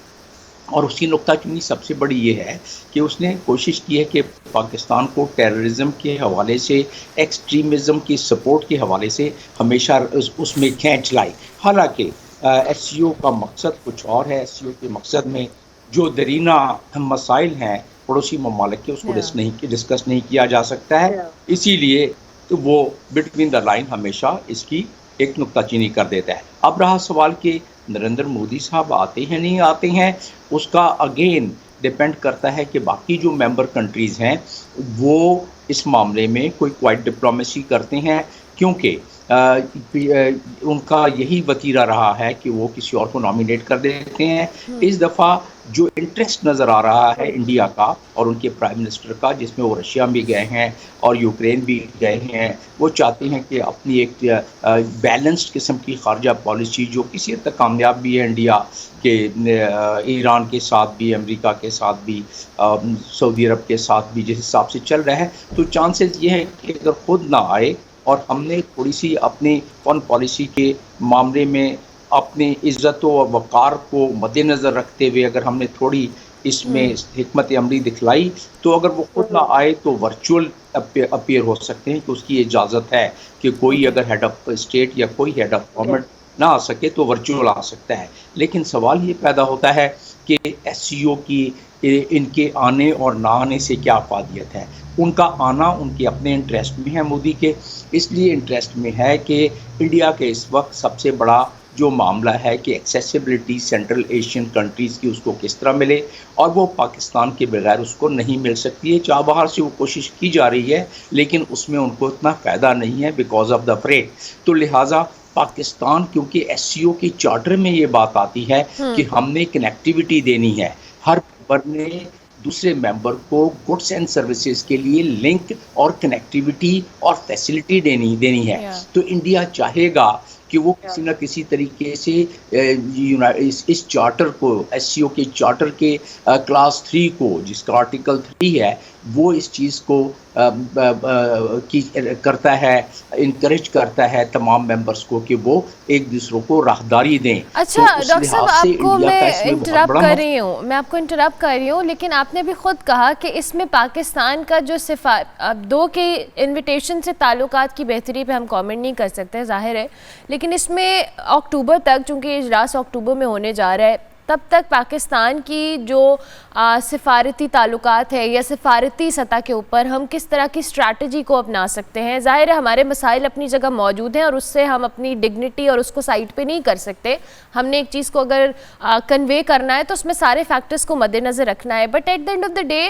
और उसकी नुक्ताचीनी सबसे बड़ी ये है कि उसने कोशिश की है कि पाकिस्तान को टेररिज्म के हवाले से, एक्सट्रीमिज़म की सपोर्ट के हवाले से हमेशा उसमें खींच लाई। हालांकि एससीओ का मकसद कुछ और है। एससीओ के मकसद में जो दरीना मसाइल हैं पड़ोसी ममालिक के, उसको डिस्कस नहीं किया जा सकता है। इसीलिए तो वो बिटवीन द लाइन हमेशा इसकी एक नुक्ताचीनी कर देता है। अब रहा सवाल कि नरेंद्र मोदी साहब आते हैं नहीं आते हैं, उसका अगेन डिपेंड करता है कि बाकी जो मेंबर कंट्रीज़ हैं वो इस मामले में कोई क्वाइट डिप्लोमेसी करते हैं, क्योंकि उनका यही वतीरा रहा है कि वो किसी और को नॉमिनेट कर देते हैं। इस दफ़ा जो इंटरेस्ट नज़र आ रहा है इंडिया का और उनके प्राइम मिनिस्टर का, जिसमें वो रशिया भी गए हैं और यूक्रेन भी गए हैं, वो चाहते हैं कि अपनी एक बैलेंस्ड किस्म की खारजा पॉलिसी, जो किसी हद तक कामयाब भी है इंडिया के, ईरान के साथ भी, अमेरिका के साथ भी, सऊदी अरब के साथ भी जिस हिसाब से चल रहा है, तो चांसेस ये हैं कि अगर खुद ना आए और हमने थोड़ी सी अपनी फॉरेन पॉलिसी के मामले में अपनी इज़्ज़त और वक़ार को मद्देनज़र रखते हुए अगर हमने थोड़ी इसमें हिकमत अमली दिखलाई, तो अगर वो खुद ना आए तो वर्चुअल अपीयर हो सकते हैं कि उसकी इजाज़त है कि कोई अगर हेड ऑफ स्टेट या कोई हेड ऑफ गवर्नमेंट ना आ सके तो वर्चुअल आ सकता है। लेकिन सवाल ये पैदा होता है कि एससीओ की इनके आने और ना आने से क्या फ़ायदियत है। उनका आना उनके अपने इंटरेस्ट में है, मोदी के इसलिए इंटरेस्ट में है कि इंडिया के इस वक्त सबसे बड़ा जो मामला है कि एक्सेसिबिलिटी सेंट्रल एशियन कंट्रीज़ की उसको किस तरह मिले, और वो पाकिस्तान के बगैर उसको नहीं मिल सकती है। चाहे बाहर से वो कोशिश की जा रही है लेकिन उसमें उनको इतना फ़ायदा नहीं है बिकॉज ऑफ द फ्रेट। तो लिहाजा पाकिस्तान, क्योंकि एससीओ की चार्टर में ये बात आती है कि हमने कनेक्टिविटी देनी है, हर मेंबर ने दूसरे मेंबर को गुड्स एंड सर्विसेज के लिए लिंक और कनेक्टिविटी और फैसिलिटी देनी है। तो इंडिया चाहेगा कि वो किसी न किसी तरीके से इस चार्टर को, एससीओ के चार्टर के क्लास 3 को, जिसका आर्टिकल 3 है, वो इस चीज़ को करता है, इनकरेज करता है तमाम मेंबर्स को कि वो एक दूसरों को राहदारी दें। अच्छा डॉक्टर साहब, आपको मैं इंटरप्ट कर रही हूँ, लेकिन आपने भी खुद कहा कि इसमें पाकिस्तान का जो दो के इन्विटेशन से ताल्लुकात की बेहतरी पे हम कमेंट नहीं कर सकते, जाहिर है, लेकिन इसमें अक्टूबर तक, चूँकि इजलास अक्टूबर में होने जा रहा है, तब तक पाकिस्तान की जो सिफारती ताल्लुकात है या सिफारती सतह के ऊपर हम किस तरह की स्ट्रैटेजी को अपना सकते हैं। ज़ाहिर है हमारे मसाइल अपनी जगह मौजूद हैं और उससे हम अपनी डिग्निटी और उसको साइड पे नहीं कर सकते। हमने एक चीज़ को अगर कन्वे करना है तो उसमें सारे फैक्टर्स को मद्देनज़र रखना है। But at the end of the day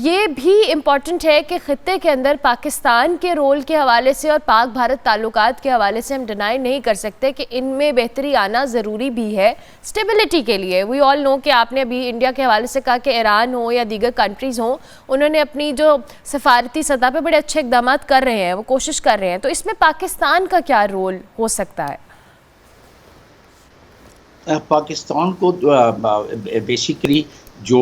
ये भी इम्पॉर्टेंट है कि ख़ित्ते के अंदर पाकिस्तान के रोल के हवाले से और पाक भारत ताल्लुकात के हवाले से हम डिनाई नहीं कर सकते कि इनमें बेहतरी आना ज़रूरी भी है स्टेबिलिटी के लिए। वी ऑल नो कि आपने अभी इंडिया के हवाले से कहा कि ईरान हो या दीगर कंट्रीज़ हों, उन्होंने अपनी जो सफारती सतह पे बड़े अच्छे इक़दाम कर रहे हैं, वो कोशिश कर रहे हैं, तो इसमें पाकिस्तान का क्या रोल हो सकता है? पाकिस्तान को बेसिकली जो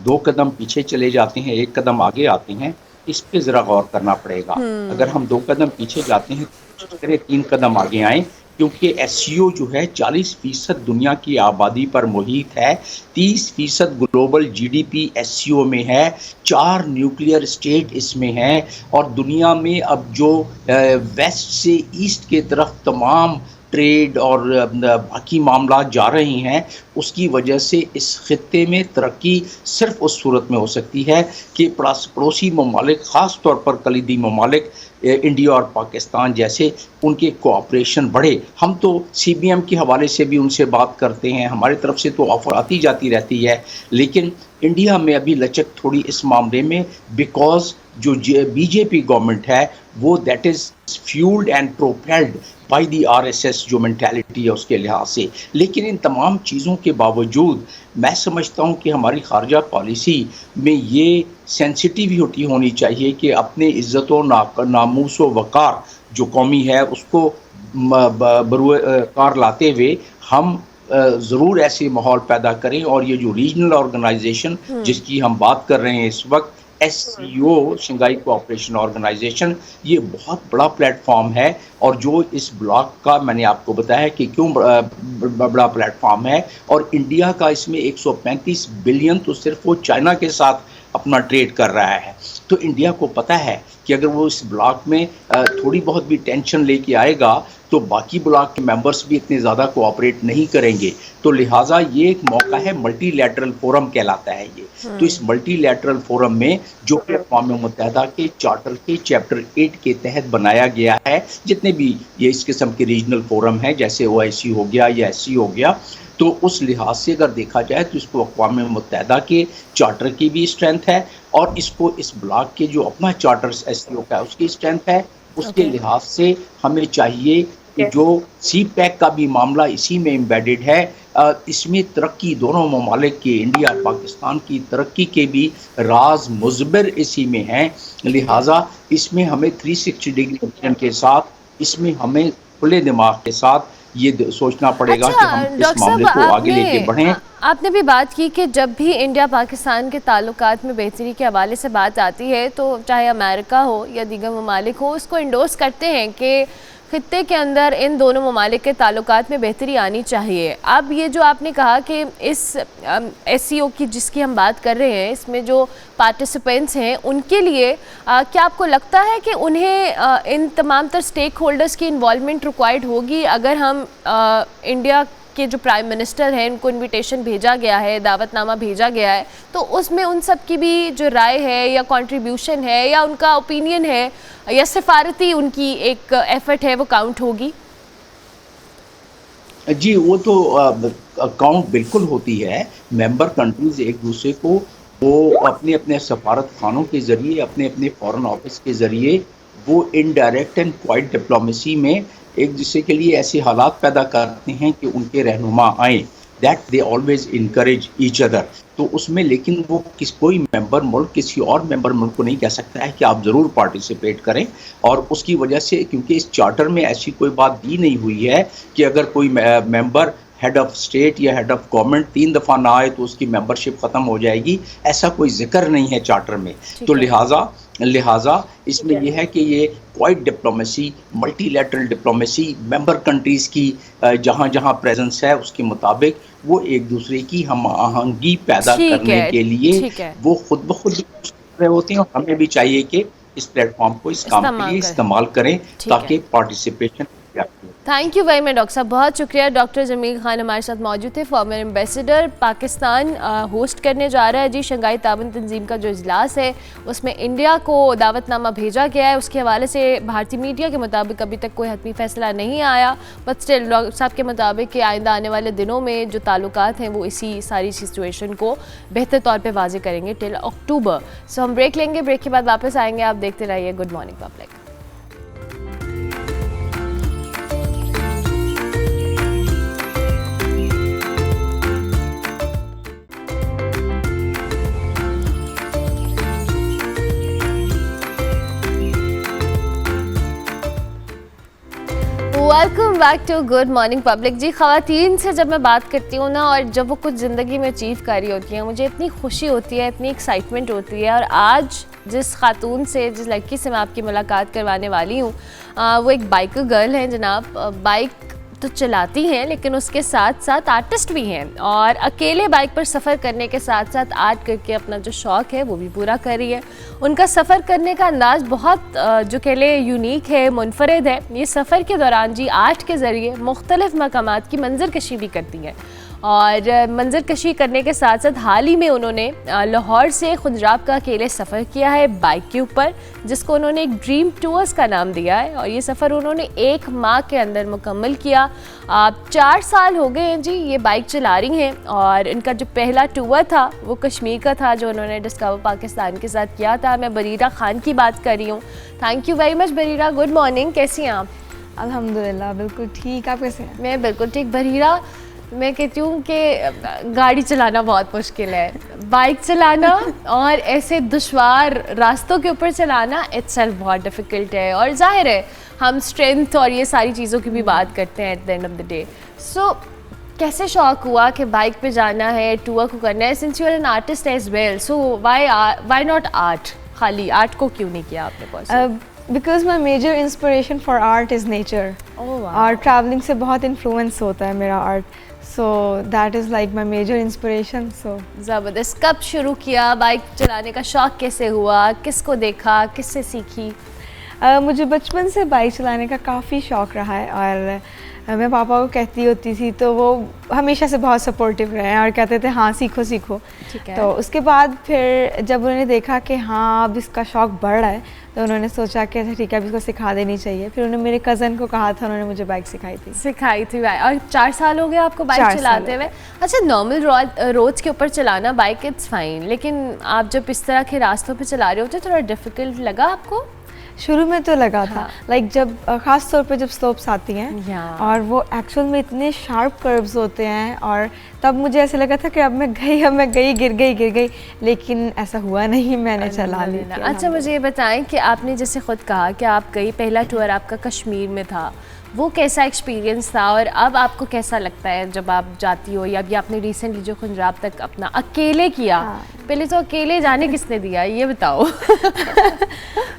2 कदम पीछे चले जाते हैं, 1 कदम आगे आते हैं, इस पे ज़रा गौर करना पड़ेगा। अगर हम 2 कदम पीछे जाते हैं तो 3 कदम आगे आएँ, क्योंकि एससीओ जो है 40% दुनिया की आबादी पर मुहित है, 30% ग्लोबल जीडीपी एससीओ में है, 4 न्यूक्लियर स्टेट इसमें हैं, और दुनिया में अब जो वेस्ट से ईस्ट के तरफ तमाम ट्रेड और बाकी मामला जा रहे हैं, उसकी वजह से इस खित्ते में तरक्की सिर्फ उस सूरत में हो सकती है कि पड़ोसी ममालिक, ख़ास तौर पर कलीदी ममालिक इंडिया और पाकिस्तान जैसे, उनके कोऑपरेशन बढ़े। हम तो सीबीएम के हवाले से भी उनसे बात करते हैं, हमारी तरफ से तो ऑफर आती जाती रहती है, लेकिन इंडिया में अभी लचक थोड़ी इस मामले में, बिकॉज जो बीजेपी गवर्नमेंट है वो that is fuelled and propelled by the RSS जो मेंटालिटी है उसके लिहाज से। लेकिन इन तमाम चीज़ों के बावजूद मैं समझता हूँ कि हमारी खारजा पॉलिसी में ये सेंसिटिविटी होनी चाहिए कि अपने इज़्ज़त व नामूस व वक़ार जो कौमी है उसको कार लाते हुए हम ज़रूर ऐसे माहौल पैदा करें, और ये जो रीजनल ऑर्गेनाइजेशन जिसकी हम बात कर रहे हैं इस वक्त, SCO शंघाई कोऑपरेशन ऑर्गेनाइजेशन, ये बहुत बड़ा प्लेटफॉर्म है। और जो इस ब्लॉक का मैंने आपको बताया कि क्यों बड़ा प्लेटफॉर्म है, और इंडिया का इसमें 135 बिलियन तो सिर्फ वो चाइना के साथ अपना ट्रेड कर रहा है। तो इंडिया को पता है कि अगर वो इस ब्लॉक में थोड़ी बहुत भी टेंशन लेके आएगा तो बाकी ब्लॉक के मेंबर्स भी इतने ज़्यादा कोऑपरेट नहीं करेंगे। तो लिहाजा ये एक मौका है, मल्टीलैटरल फोरम कहलाता है ये। तो इस मल्टीलैटरल फोरम में जो कि अक़वाम मुत्तहिदा के चार्टर के चैप्टर 8 के तहत बनाया गया है, जितने भी ये इस किस्म के रीजनल फोरम हैं जैसे OIC हो गया या SC हो गया, तो उस लिहाज से अगर देखा जाए तो इसको अक़वाम मुत्तहिदा के चार्टर की भी स्ट्रेंथ है, और इसको इस ब्लॉक के जो अपना चार्टर SCO का उसकी स्ट्रेंथ है। उसके लिहाज से हमें चाहिए कि जो CPEC का भी मामला इसी में एम्बेडेड है, इसमें तरक्की दोनों ममालिक के, इंडिया और पाकिस्तान की तरक्की के भी राज मुज़बिर इसी में हैं। लिहाजा इसमें हमें 360 डिग्री विजन के साथ, इसमें हमें खुले दिमाग के साथ ये सोचना पड़ेगा कि हम इस मामले को आगे लेके बढ़ें। आपने भी बात की कि जब भी इंडिया पाकिस्तान के ताल्लुकात में बेहतरी के हवाले से बात आती है तो चाहे अमेरिका हो या दीगर ममालिक हो, उसको इंडोर्स करते हैं कि खित्ते के अंदर इन दोनों ममालिक के ताल्लुकात में बेहतरी आनी चाहिए। अब ये जो आपने कहा कि इस SCO की जिसकी हम बात कर रहे हैं, इसमें जो पार्टिसिपेंट्स हैं उनके लिए क्या आपको लगता है कि उन्हें इन तमाम तर स्टेक होल्डर्स की इन्वॉल्वमेंट रिक्वायर्ड होगी? अगर हम इंडिया के जो प्राइम मिनिस्टर हैं उनको इनविटेशन भेजा गया है, दावतनामा भेजा गया है, तो उसमें उन सब की भी जो राय है या कंट्रीब्यूशन है या उनका ओपिनियन है या सिफारती उनकी एक एफर्ट है वो काउंट होगी? जी, वो तो काउंट बिल्कुल होती है। मेंबर कंट्रीज एक दूसरे को वो अपने अपने सफारत खानों के ज़रिए, अपने अपने फॉरेन ऑफिस के ज़रिए वो इनडायरेक्ट एंड क्वाइट डिप्लोमेसी में एक दूसरे के लिए ऐसे हालात पैदा करते हैं कि उनके रहनुमा आएँ, that they always encourage each other. तो उसमें लेकिन वो कोई मेंबर मुल्क किसी और मेंबर मुल्क को नहीं कह सकता है कि आप ज़रूर पार्टिसिपेट करें। और उसकी वजह से, क्योंकि इस चार्टर में ऐसी कोई बात दी नहीं हुई है कि अगर कोई मेंबर हेड ऑफ स्टेट या हेड ऑफ गवर्नमेंट 3 दफ़ा ना आए तो उसकी मेंबरशिप ख़त्म हो जाएगी, ऐसा कोई जिक्र नहीं है चार्टर में। तो लिहाजा इसमें यह है कि ये quite diplomacy, multilateral diplomacy, member countries की जहाँ जहाँ प्रेजेंस है उसके मुताबिक वो एक दूसरे की हम आहंगी पैदा करने के लिए वो खुद ब खुद रहे होते हैं। और हमें भी चाहिए कि इस प्लेटफॉर्म को इस काम के लिए इस्तेमाल करें ताकि participation. Thank you very much doctor साहब, बहुत शुक्रिया। डॉक्टर जमील खान हमारे साथ मौजूद थे, फॉर्मर एम्बेसडर। पाकिस्तान होस्ट करने जा रहा है जी शंघाई ताउन तंजीम का जो इजलास है, उसमें इंडिया को दावतनामा भेजा गया है। उसके हवाले से भारतीय मीडिया के मुताबिक अभी तक कोई हतमी फैसला नहीं आया, बट स्टिल डॉक्टर साहब के मुताबिक कि आइंदा आने वाले दिनों में जो ताल्लुकात हैं वो इसी सारी सिचुएशन को बेहतर तौर पर वाज़ेह करेंगे टिल अक्टूबर। सो हम ब्रेक लेंगे, ब्रेक के बाद वापस आएंगे। आप देखते रहिए good morning public. Welcome back to good morning public. जी, ख़वातीन से जब मैं बात करती हूँ ना, और जब वो कुछ ज़िंदगी में अचीव कर रही होती हैं, मुझे इतनी खुशी होती है, इतनी एक्साइटमेंट होती है। और आज जिस खातून से, जिस लड़की से मैं आपकी मुलाकात करवाने वाली हूँ, वो एक बाइकर गर्ल हैं जनाब। बाइक तो चलाती हैं लेकिन उसके साथ साथ आर्टिस्ट भी हैं, और अकेले बाइक पर सफ़र करने के साथ साथ आर्ट करके अपना जो शौक़ है वो भी पूरा कर रही है। उनका सफ़र करने का अंदाज़ बहुत जो कह ले यूनिक है, मुनफरद है। ये सफ़र के दौरान जी आर्ट के ज़रिए मुख्तलिफ़ मकामात की मंजर कशी भी करती हैं, और मंजर कशी करने के साथ साथ हाल ही में उन्होंने लाहौर से खुंजराब का अकेले सफ़र किया है बाइक के ऊपर, जिसको उन्होंने एक ड्रीम टूर्स का नाम दिया है। और ये सफ़र उन्होंने 1 माह के अंदर मुकम्मल किया। 4 साल हो गए हैं जी ये बाइक चला रही हैं, और इनका जो पहला टूर था वो कश्मीर का था जो उन्होंने डिस्कवर पाकिस्तान के साथ किया था। मैं बरीरा खान की बात कर रही हूँ। Thank you very much Bareera, good morning, कैसी हैं आप? अल्हम्दुलिल्लाह बिल्कुल ठीक, आप कैसे हैं? मैं बिल्कुल ठीक। बरीरा, मैं कहती हूँ कि गाड़ी चलाना बहुत मुश्किल है, बाइक चलाना और ऐसे दुश्वार रास्तों के ऊपर चलाना इट्सेल्फ बहुत डिफ़िकल्ट है। और जाहिर है हम स्ट्रेंथ और ये सारी चीज़ों की भी बात करते हैं at the end of the day. So कैसे शौक हुआ कि बाइक पे जाना है, टूर को करना है? Since you are an artist as well, so why not art? खाली आर्ट को क्यों नहीं किया आपने possible? Because my major inspiration for art is nature. और ट्रैवलिंग से बहुत इन्फ्लुएंस होता है मेरा art, so that is like my major inspiration. So ज़बरदस्त। कब शुरू किया बाइक चलाने का शौक़? कैसे हुआ? किसको देखा, किससे सीखी? मुझे बचपन से बाइक चलाने का काफ़ी शौक़ रहा है और मैं पापा को कहती होती थी तो वो हमेशा से बहुत सपोर्टिव रहे हैं और कहते थे हाँ सीखो सीखो। ठीक है। तो उसके बाद फिर जब उन्होंने देखा कि हाँ अब इसका शौक़ बढ़ रहा है तो उन्होंने सोचा कि अच्छा ठीक है अब इसको सिखा देनी चाहिए। फिर उन्होंने मेरे कज़न को कहा था, उन्होंने मुझे बाइक सिखाई थी। और 4 साल हो गए आपको बाइक चलाते हुए? अच्छा, नॉर्मल रोड्स के ऊपर चलाना बाइक इट्स फाइन, लेकिन आप जब इस तरह के रास्तों पे चला रहे होते थोड़ा डिफ़िकल्ट लगा आपको? शुरू में तो लगा था, हाँ। लाइक जब ख़ास तौर पे जब स्लोप्स आती हैं और वो एक्चुअल में इतने शार्प कर्व्स होते हैं और तब मुझे ऐसे लगा था कि अब मैं गई गिर गई, लेकिन ऐसा हुआ नहीं, मैंने चला ली। अच्छा, मुझे ये बताएं कि आपने जैसे ख़ुद कहा कि आप गई, पहला टूर आपका कश्मीर में था, वो कैसा एक्सपीरियंस था और अब आपको कैसा लगता है जब आप जाती हो? या अभी आपने रिसेंटली जो खुंजराब तक अपना अकेले किया, पहले तो अकेले जाने किसने दिया ये बताओ?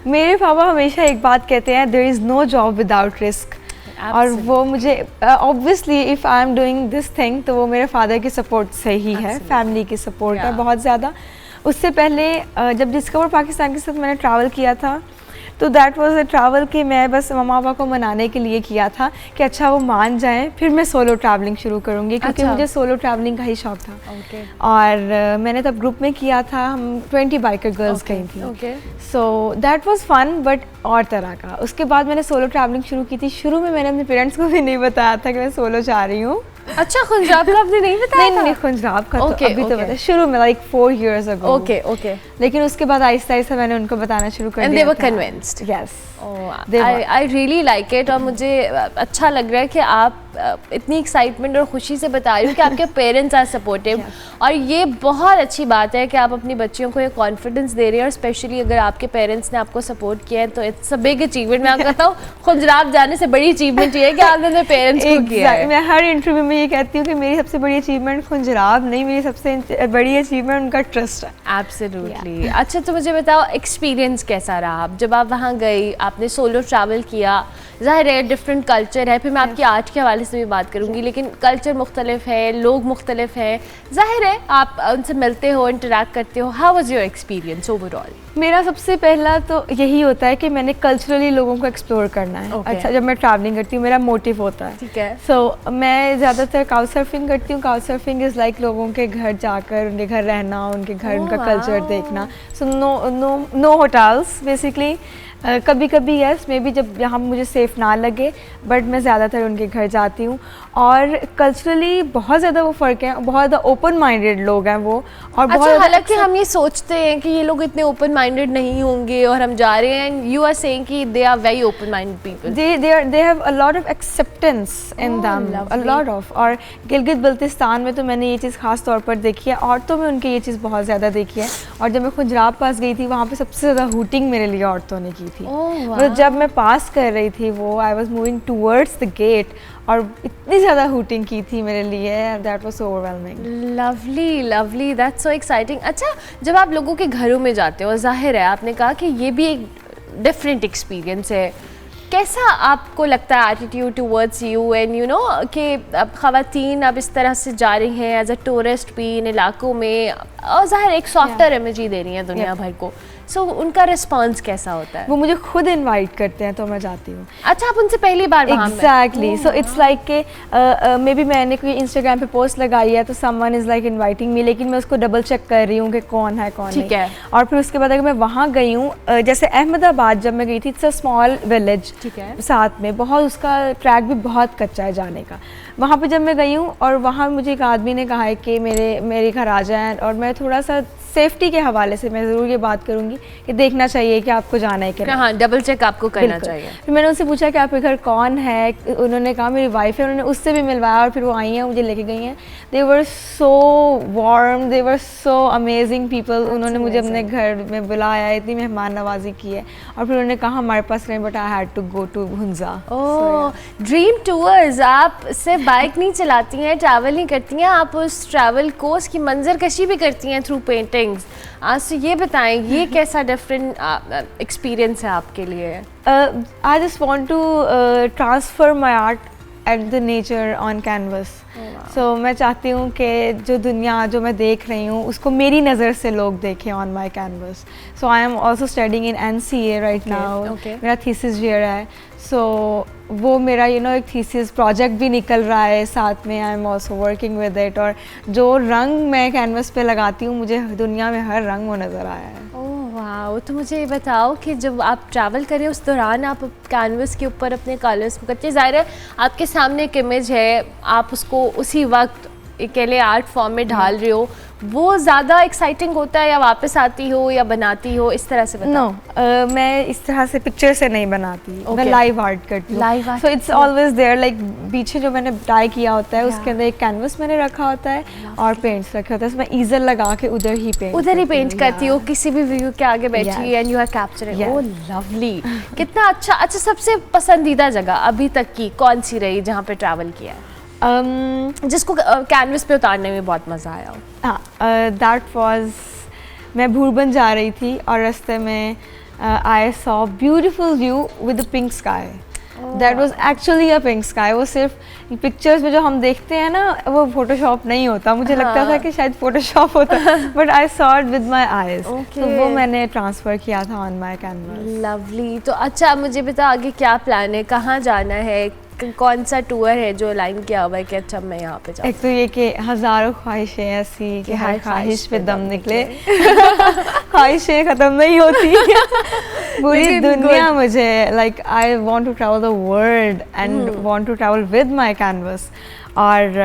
मेरे पापा हमेशा एक बात कहते हैं, there is no job without risk. और वो मुझे obviously if I am doing this thing तो वो मेरे फादर की सपोर्ट से ही है, फैमिली की सपोर्ट है बहुत ज़्यादा। उससे पहले जब डिस्कवर पाकिस्तान के साथ मैंने ट्रैवल किया था तो दैट वाज अ ट्रैवल कि मैं बस मम्मा पापा को मनाने के लिए किया था कि अच्छा वो मान जाएं फिर मैं सोलो ट्रैवलिंग शुरू करूँगी, क्योंकि मुझे सोलो ट्रैवलिंग का ही शौक था। और मैंने तब ग्रुप में किया था, हम 20 बाइकर गर्ल्स गई थी। So that was fun but और तरह का। उसके बाद मैंने सोलो ट्रैवलिंग शुरू की थी। शुरू में मैंने अपने पेरेंट्स को भी नहीं बताया था कि मैं सोलो जा रही हूँ। अच्छा, खुंजराब का आपने नहीं बताया? नहीं, खुंजराब का तो अभी तो बताया, शुरू में लाइक 4 years ago। ओके। लेकिन उसके बाद आहिस्ता आहिस्ता मैंने उनको बताना शुरू कर दिया। And they were convinced. Yes. I really like it। और मुझे अच्छा लग रहा है कि आप इतनी एक्साइटमेंट और खुशी से बता रही हो कि आपके पेरेंट्स आर सपोर्टिव। और ये बहुत अच्छी बात है कि आप अपनी बच्चियों को ये कॉन्फिडेंस दे रहे हैं, और स्पेशली अगर आपके पेरेंट्स ने आपको सपोर्ट किया है तो इट्स अ बिग अचीवमेंट। मैं आपको कहता हूँ खुंजराब जाने से बड़ी अचीवमेंट ये है कि आपने अपने पेरेंट्स को किया है। मैं हर इंटरव्यू में ये कहती हूँ कि मेरी सबसे बड़ी अचीवमेंट खुंजराब नहीं, मेरी सबसे बड़ी अचीवमेंट उनका ट्रस्ट है। एब्सोल्युटली। अच्छा, तो मुझे बताओ एक्सपीरियंस कैसा रहा जब आप वहाँ गई, आपने सोलो ट्रैवल किया? ज़ाहिर है डिफरेंट कल्चर है, फिर मैं आपकी आर्ट के हवाले से भी बात करूँगी, लेकिन कल्चर मुख्तलिफ है, लोग मुख्तलिफ हैं, ज़ाहिर है आप उनसे मिलते हो, इंटरैक्ट करते हो। How was your experience overall? मेरा सबसे पहला तो यही होता है कि मैंने कल्चरली लोगों को एक्सप्लोर करना है। अच्छा, जब मैं ट्रैवलिंग करती हूँ मेरा मोटिव होता है। ठीक है। सो मैं ज़्यादातर काउच सर्फिंग करती हूँ। काउच सर्फिंग इज़ लाइक लोगों के घर जाकर उनके घर रहना, उनके घर उनका कल्चर देखना। So no hotels basically. कभी कभी यस मे बी जब यहाँ मुझे सेफ़ ना लगे, बट मैं ज़्यादातर उनके घर जाती हूँ। और कल्चरली बहुत ज़्यादा वो फ़र्क है, बहुत ज़्यादा ओपन माइंडेड लोग हैं वो। और बहुत हालांकि हम ये सोचते हैं कि ये लोग इतने ओपन माइंडेड नहीं होंगे और हम जा रहे हैं, एंड यू आर सेइंग कि they are very open minded people. They have a lot of acceptance in them, a lot of. और गिलगित बल्तिस्तान में तो मैंने ये चीज़ ख़ास तौर पर देखी है, औरतों में उनकी ये चीज़ बहुत ज़्यादा देखी है। और जब मैं खुंजराब पास गई थी वहाँ पर सबसे ज़्यादा हूटिंग मेरे लिए औरतों ने की थी। मतलब जब मैं पास कर रही थी वो, I was moving towards the gate और इतनी ज़्यादा हूटिंग की थी मेरे लिए, that was overwhelming. Lovely, that's so exciting. अच्छा, जब आप लोगों के घरों में जाते हो, जाहिर है आपने कहा कि ये भी एक डिफरेंट एक्सपीरियंस है, कैसा आपको लगता है attitude towards you and you know कि अब ख़वातीन अब इस तरह से जा रही हैं एज अ टूरिस्ट भी इन इलाकों में, और ज़ाहिर एक सॉफ्टर इमेज ही दे रही हैं दुनिया भर को, सो उनका रिस्पांस कैसा होता है? वो मुझे खुद इनवाइट करते हैं तो मैं जाती हूँ। अच्छा, आप उनसे पहली बार वहाँ में? एग्जैक्टली। सो इट्स लाइक के मे बी मैंने कोई इंस्टाग्राम पे पोस्ट लगाई है तो someone is like inviting me, लेकिन मैं उसको डबल चेक कर रही हूँ कि कौन है कौन नहीं। ठीक है। और फिर उसके बाद अगर मैं वहाँ गई हूँ, जैसे अहमदाबाद जब मैं गई थी, इट्स अ स्मॉल विलेज, ठीक है, साथ में बहुत उसका ट्रैक भी बहुत कच्चा है जाने का, वहाँ पे जब मैं गई हूँ और वहाँ मुझे एक आदमी ने कहा है कि मेरे घर आ जाएं, और मैं थोड़ा सा सेफ्टी के हवाले से मैं ज़रूर ये बात करूँगी कि देखना चाहिए कि आपको जाना है कि नहीं। हाँ, डबल चेक आपको करना चाहिए। फिर मैंने उनसे पूछा कि आपके घर कौन है, उन्होंने कहा मेरी वाइफ है, उन्होंने उससे भी मिलवाया और फिर वो आई हैं, मुझे लेके गई हैं। दे वर सो वार्म, दे वर सो अमेजिंग पीपल। उन्होंने मुझे अपने घर में बुलाया, इतनी मेहमान नवाजी की है, और फिर उन्होंने कहा हमारे पास नहीं, but I had to go to Hunza. Oh, dream tours. आप सिर्फ बाइक नहीं चलाती हैं, ट्रैवल नहीं करती हैं, आप उस ट्रैवल कोर्स की मंजर कशी भी करती हैं थ्रू पेंटिंग्स। आज तो ये बताएं, ये कैसा डिफरेंट एक्सपीरियंस है आपके लिए? I just want to transfer my art at the nature on canvas. So मैं चाहती हूँ कि जो दुनिया जो मैं देख रही हूँ उसको मेरी नज़र से लोग देखें on my canvas. So I am also studying in NCA right now. मेरा thesis year है, so वो मेरा एक थीसिस प्रोजेक्ट भी निकल रहा है साथ में। I am also working with it, और जो रंग मैं कैनवस पे लगाती हूँ मुझे दुनिया में हर रंग वो नज़र आया है। ओह वाह, तो मुझे ये बताओ कि जब आप ट्रैवल करें उस दौरान आप कैनवस के ऊपर अपने कलर्स पकड़ते, ज़ाहिर है आपके सामने एक इमेज है, आप उसको उसी वक्त अकेले आर्ट फॉर्म में ढाल रहे हो, वो ज़्यादा एक्साइटिंग होता है या वापस आती हो या बनाती हो, इस तरह से बताओ? नो, मैं इस तरह से पिक्चर से नहीं बनाती, मैं लाइव आर्ट करती हूँ। Live art, so it's always there, like पीछे जो मैंने ट्राई किया होता है उसके अंदर एक कैनवस मैंने रखा होता है और पेंट्स रखे होते हैं, मैं ईजर लगा के उधर ही पेंट करती हो, किसी भी व्यू के आगे बैठी and you are capturing. Oh lovely, कितना अच्छा। अच्छा, सबसे पसंदीदा जगह अभी तक की कौन सी रही जहाँ पे ट्रैवल किया है, जिसको कैनवस पे उतारने में बहुत मज़ा आया हो? हाँ, दैट वाज, मैं भूरबन जा रही थी और रास्ते में I saw beautiful view with the pink sky. That was actually a pink sky. वो सिर्फ पिक्चर्स में जो हम देखते हैं ना, वो फोटोशॉप नहीं होता, मुझे लगता था कि शायद फोटोशॉप होता, but I saw it with my eyes. तो वो मैंने ट्रांसफ़र किया था ऑन माय कैनवस। लवली। तो अच्छा, मुझे बता आगे क्या प्लान है, कहाँ जाना है, कौन सा टूर है जो लाइन किया हुआ है कि अच्छा मैं यहाँ पे जाऊँ? एक तो ये कि हज़ारों ख्वाहिशें ऐसी कि हर ख्वाहिश पे दम निकले। ख्वाहिशें ख़त्म नहीं होती। पूरी दुनिया मुझे, like I want to travel the world and want to travel with my canvas. और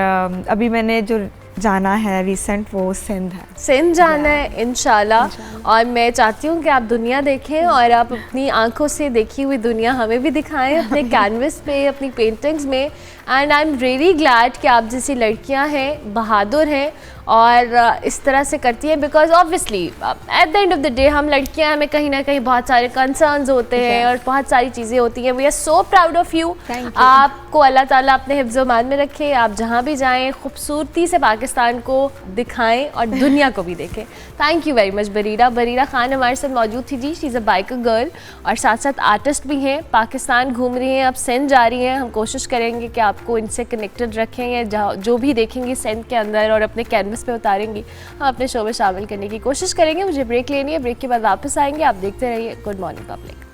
अभी मैंने जो जाना है रिसेंट, वो सिंध है। सिंध जाना है इंशाल्लाह, और मैं चाहती हूँ कि आप दुनिया देखें और आप अपनी आंखों से देखी हुई दुनिया हमें भी दिखाएं अपने कैनवस पे, अपनी पेंटिंग्स में। And I am really glad कि आप जैसी लड़कियाँ हैं, बहादुर हैं और इस तरह से करती हैं, because obviously eight the end of the day हम लड़कियां, हमें कहीं ना कहीं बहुत सारे कंसर्न्स होते हैं और बहुत सारी चीज़ें होती हैं। We are so proud of you. आपको अल्लाह ताला अपने हिफ्ज़-ओ-मान में रखे, आप जहाँ भी जाएं खूबसूरती से पाकिस्तान को दिखाएं और दुनिया को भी देखें। Thank you very much Bareera. Bareera Khan हमारे साथ मौजूद थी जी, she is a biker girl और साथ साथ आर्टिस्ट भी हैं, पाकिस्तान घूम रही हैं, अब सिंध जा रही हैं। हम कोशिश करेंगे कि आपको इनसे कनेक्टेड रखें, या जो भी देखेंगे सिंध के अंदर और अपने कैनवस पे उतारेंगी, हम अपने शो में शामिल करने की कोशिश करेंगे। मुझे ब्रेक लेनी है, ब्रेक के बाद वापस आएंगे। आप देखते रहिए good morning public.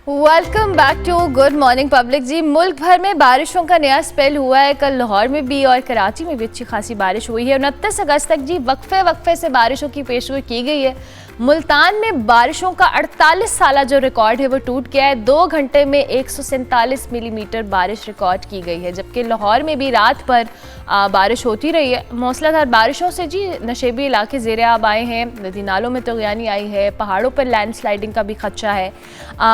Welcome back to good morning public ji. मुल्क भर में बारिशों का नया स्पेल हुआ है। कल लाहौर में भी और कराची में भी अच्छी खासी बारिश हुई है। 29 अगस्त तक जी वक्फे से बारिशों की पेशगोई की गई है। मुल्तान में बारिशों का 48 साला जो रिकॉर्ड है वो टूट गया है। 2 घंटे में 147 मिलीमीटर बारिश रिकॉर्ड की गई है, जबकि लाहौर में भी रात पर बारिश होती रही है। मूसलाधार बारिशों से जी नशेबी इलाके ज़ेर आब आए हैं, नदी नालों में तग़यानी आई है, पहाड़ों पर लैंडस्लाइडिंग का भी खदशा है।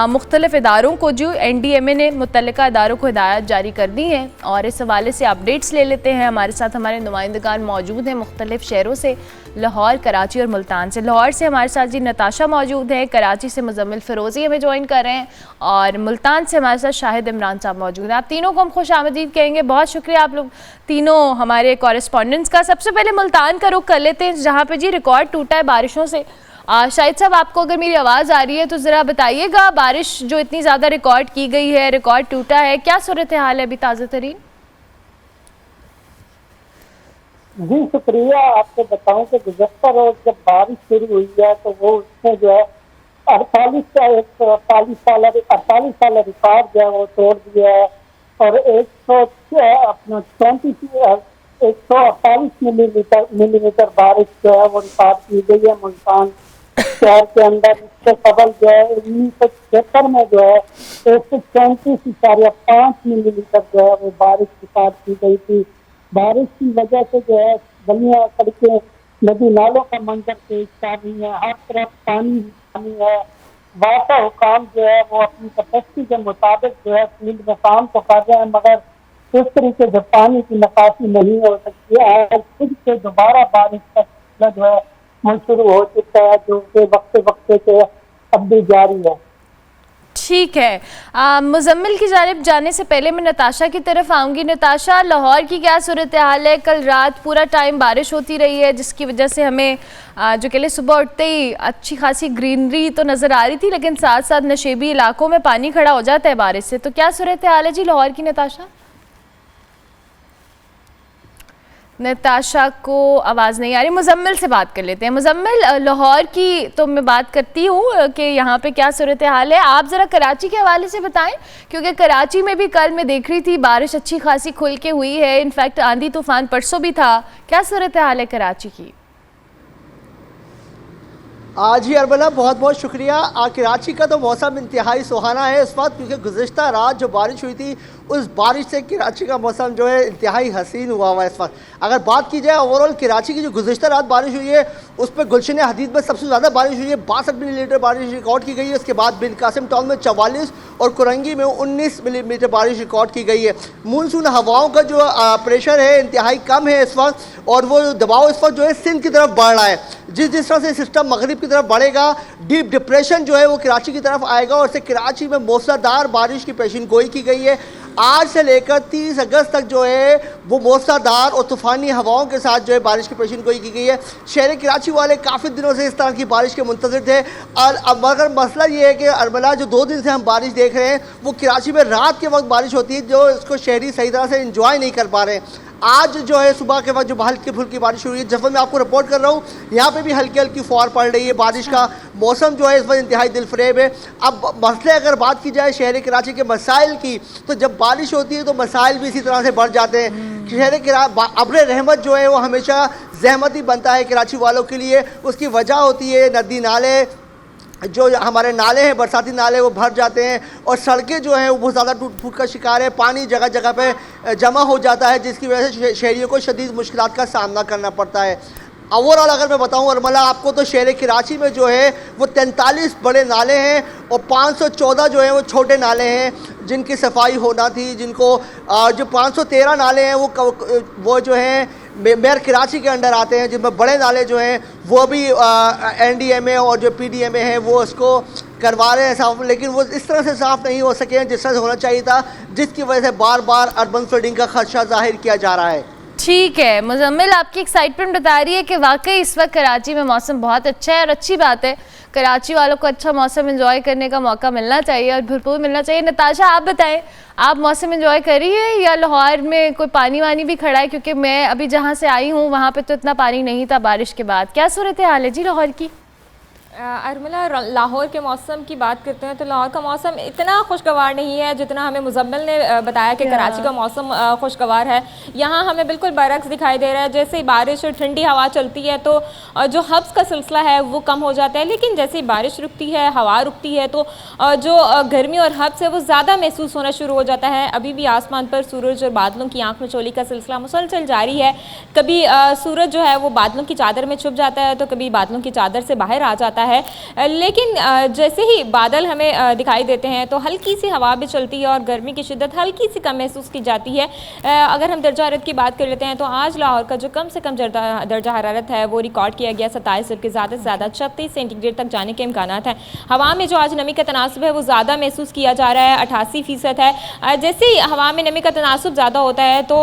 मुख्तलिफ इदारों को जो NDMA ने मुतल्लिका इदारों को हिदायत जारी कर दी हैं और इस हवाले से अपडेट्स ले लेते हैं। हमारे साथ हमारे नुमाइंदगान मौजूद हैं मुख्तलिफ शहरों से, लाहौर, कराची और मुल्तान से। लाहौर से हमारे साथ जी नताशा मौजूद है, कराची से मुजम्मिल फ़िरोज़ी हमें ज्वाइन कर रहे हैं और मुल्तान से हमारे साथ शाहिद इमरान साहब मौजूद हैं। आप तीनों को हम खुश आमदीद कहेंगे। बहुत शुक्रिया आप लोग तीनों हमारे कॉरेस्पॉन्डेंट्स का। सबसे पहले मुल्तान का रुख कर लेते हैं, जहाँ पे जी रिकॉर्ड टूटा है बारिशों से। शाहिद साहब, आपको अगर मेरी आवाज़ आ रही है तो ज़रा बताइएगा, बारिश जो इतनी ज़्यादा रिकॉर्ड की गई है, रिकॉर्ड टूटा है, क्या सूरत हाल है अभी ताज़ा तरीन? जी शुक्रिया। आपको बताऊं कि गुज़श्ता रोज जब बारिश शुरू हुई है तो वो उसमें जो है 48 साल रिकॉर्ड जो है वो तोड़ दिया है। और 148 मिलीमीटर बारिश जो है वो रिकॉर्ड की गई है मुल्तान शहर के अंदर। इससे कबल जो है 1976 में जो है 134.5 मिलीमीटर जो है वो बारिश रिकॉर्ड की गई थी। बारिश की वजह से जो है गलियां, सड़कें, नदी नालों का मंजर पेश कर रही है, हर तरफ पानी पानी है। वासा हुकाम जो है वो अपनी कैपेसिटी के मुताबिक जो है फील्ड में काम तो कर रहे हैं, मगर इस तरीके से पानी की निकासी नहीं हो सकती है। फिर से दोबारा बारिश का सिलसिला जो है वो शुरू हो चुका है, जो कि वक्त से अब भी जारी है। ठीक है, मुजम्मिल की जानिब जाने से पहले मैं नताशा की तरफ आऊँगी। नताशा, लाहौर की क्या सूरत हाल है? कल रात पूरा टाइम बारिश होती रही है, जिसकी वजह से हमें जो कह लें सुबह उठते ही अच्छी खासी ग्रीनरी तो नज़र आ रही थी, लेकिन साथ साथ नशेबी इलाकों में पानी खड़ा हो जाता है बारिश से। तो क्या सूरत हाल है जी लाहौर की? नताशा को आवाज़ नहीं आ रही। मुजम्मिल से बात कर लेते हैं। मुजम्मिल, लाहौर की तो मैं बात करती हूँ कि यहाँ पे क्या सूरत हाल है, आप ज़रा कराची के हवाले से बताएं, क्योंकि कराची में भी कल मैं देख रही थी बारिश अच्छी खासी खुल के हुई है। इनफैक्ट आंधी तूफान परसों भी था। क्या सूरत हाल है कराची की? आज ही अरबला बहुत बहुत शुक्रिया। कराची का तो मौसम इंतहाई सुहाना है इस वक्त, क्योंकि गुज़िश्ता रात जो बारिश हुई थी उस बारिश से कराची का मौसम जो है इंतहाई हसीन हुआ हुआ है इस वक्त। अगर बात की जाए ओवरऑल कराची की जो गुज़िश्ता रात बारिश हुई है उस पर गुलशन हदीद में सबसे ज़्यादा बारिश हुई है, 62 मिलीमीटर बारिश रिकॉर्ड की गई है। इसके बाद बिन कासिम टाउन में 44 और कुरंगी में 19 मिलीमीटर बारिश रिकॉर्ड की गई है। मानसून हवाओं का जो प्रेशर है इंतहाई कम है इस वक्त, और वो दबाव इस वक्त जो है सिंध की तरफ बढ़ रहा है। जिस तरह से सिस्टम मगरिब की तरफ बढ़ेगा, डीप डिप्रेशन जो है वो कराची की तरफ आएगा, और इससे कराची में मूसलाधार बारिश की पेशिन गोई की गई है। आज से लेकर 30 अगस्त तक जो है वो मूसलाधार और तूफ़ानी हवाओं के साथ जो है बारिश की पेशिन गोई की गई है। शहर कराची वाले काफ़ी दिनों से इस तरह की बारिश के मुंतज़िर थे, और अब मगर मसला ये है कि अरबला जो 2 दिन से हम बारिश देख रहे हैं वो कराची में रात के वक्त बारिश होती है, जो इसको शहरी सही तरह से इंजॉय नहीं कर पा रहे हैं। आज जो है सुबह के वक्त जो हल्की फुल्की बारिश हुई है, जब मैं आपको रिपोर्ट कर रहा हूँ यहाँ पे भी हल्की हल्की फुहार पड़ रही है। बारिश का मौसम जो है इस वक्त इंतहाई दिलफरेब है। अब मसले अगर बात की जाए शहर कराची के मसाइल की, तो जब बारिश होती है तो मसाइल भी इसी तरह से बढ़ जाते हैं। शहर अब्र रहमत जो है वो हमेशा जहमत ही बनता है कराची वालों के लिए। उसकी वजह होती है नदी नाले, जो हमारे नाले हैं बरसाती नाले वो भर जाते हैं, और सड़कें जो हैं वो बहुत ज़्यादा टूट फूट का शिकार है। पानी जगह जगह पे जमा हो जाता है, जिसकी वजह से शहरियों को शदीद मुश्किलात का सामना करना पड़ता है। ओवरऑल अगर मैं बताऊं अरमला आपको, तो शहर कराची में जो है वो 43 बड़े नाले हैं और 514 जो है वो छोटे नाले हैं जिनकी सफाई होना थी। जिनको जो 513 नाले हैं वो जो हैं मेयर कराची के अंडर आते हैं, जिनमें बड़े नाले जो हैं वो भी NDMA और जो PDMA हैं वो उसको करवा रहे हैं साफ, लेकिन वो इस तरह से साफ़ नहीं हो सके हैं जिस तरह से होना चाहिए था, जिसकी वजह से बार बार अर्बन फ्लडिंग का खदशा जाहिर किया जा रहा है। ठीक है, मुजम्मिल आपकी एक्साइटमेंट बता रही है कि वाकई इस वक्त कराची में मौसम बहुत अच्छा है, और अच्छी बात है, कराची वालों को अच्छा मौसम एंजॉय करने का मौका मिलना चाहिए और भरपूर मिलना चाहिए। नताशा, आप बताएं, आप मौसम एंजॉय कर रही है या लाहौर में कोई पानी वानी भी खड़ा है? क्योंकि मैं अभी जहाँ से आई हूँ वहाँ पे तो इतना पानी नहीं था बारिश के बाद। क्या सूरत हाल है जी लाहौर की? अरमला, लाहौर के मौसम की बात करते हैं तो लाहौर का मौसम इतना खुशगवार नहीं है जितना हमें मुजम्मिल ने बताया कि कराची का मौसम खुशगवार है। यहाँ हमें बिल्कुल बरक्स दिखाई दे रहा है। जैसे बारिश और ठंडी हवा चलती है तो जो हब्स का सिलसिला है वो कम हो जाता है, लेकिन जैसे ही बारिश रुकती है, हवा रुकती है, तो जो गर्मी और हब्स है वो ज़्यादा महसूस होना शुरू हो जाता है। अभी भी आसमान पर सूरज और बादलों की आँख मिचौली का सिलसिला मुसलसल जारी है। कभी सूरज जो है वो बादलों की चादर में छुप जाता है, तो कभी बादलों की चादर से बाहर आ जाता है। लेकिन जैसे ही बादल हमें दिखाई देते हैं तो हल्की सी हवा भी चलती है और गर्मी की शिद्दत हल्की सी कम महसूस की जाती है। अगर हम दर्जा हरारत की बात कर लेते हैं तो आज लाहौर का जो कम से कम दर्जा हरारत है वो रिकॉर्ड किया गया 27, जबकि ज़्यादा से ज़्यादा 36 सेंटीग्रेड तक जाने के इम्कानात हैं। हवा में जो आज नमी का तनासुब है वो ज़्यादा महसूस किया जा रहा है, 88% है। जैसे ही हवा में नमी का तनासुब ज़्यादा होता है तो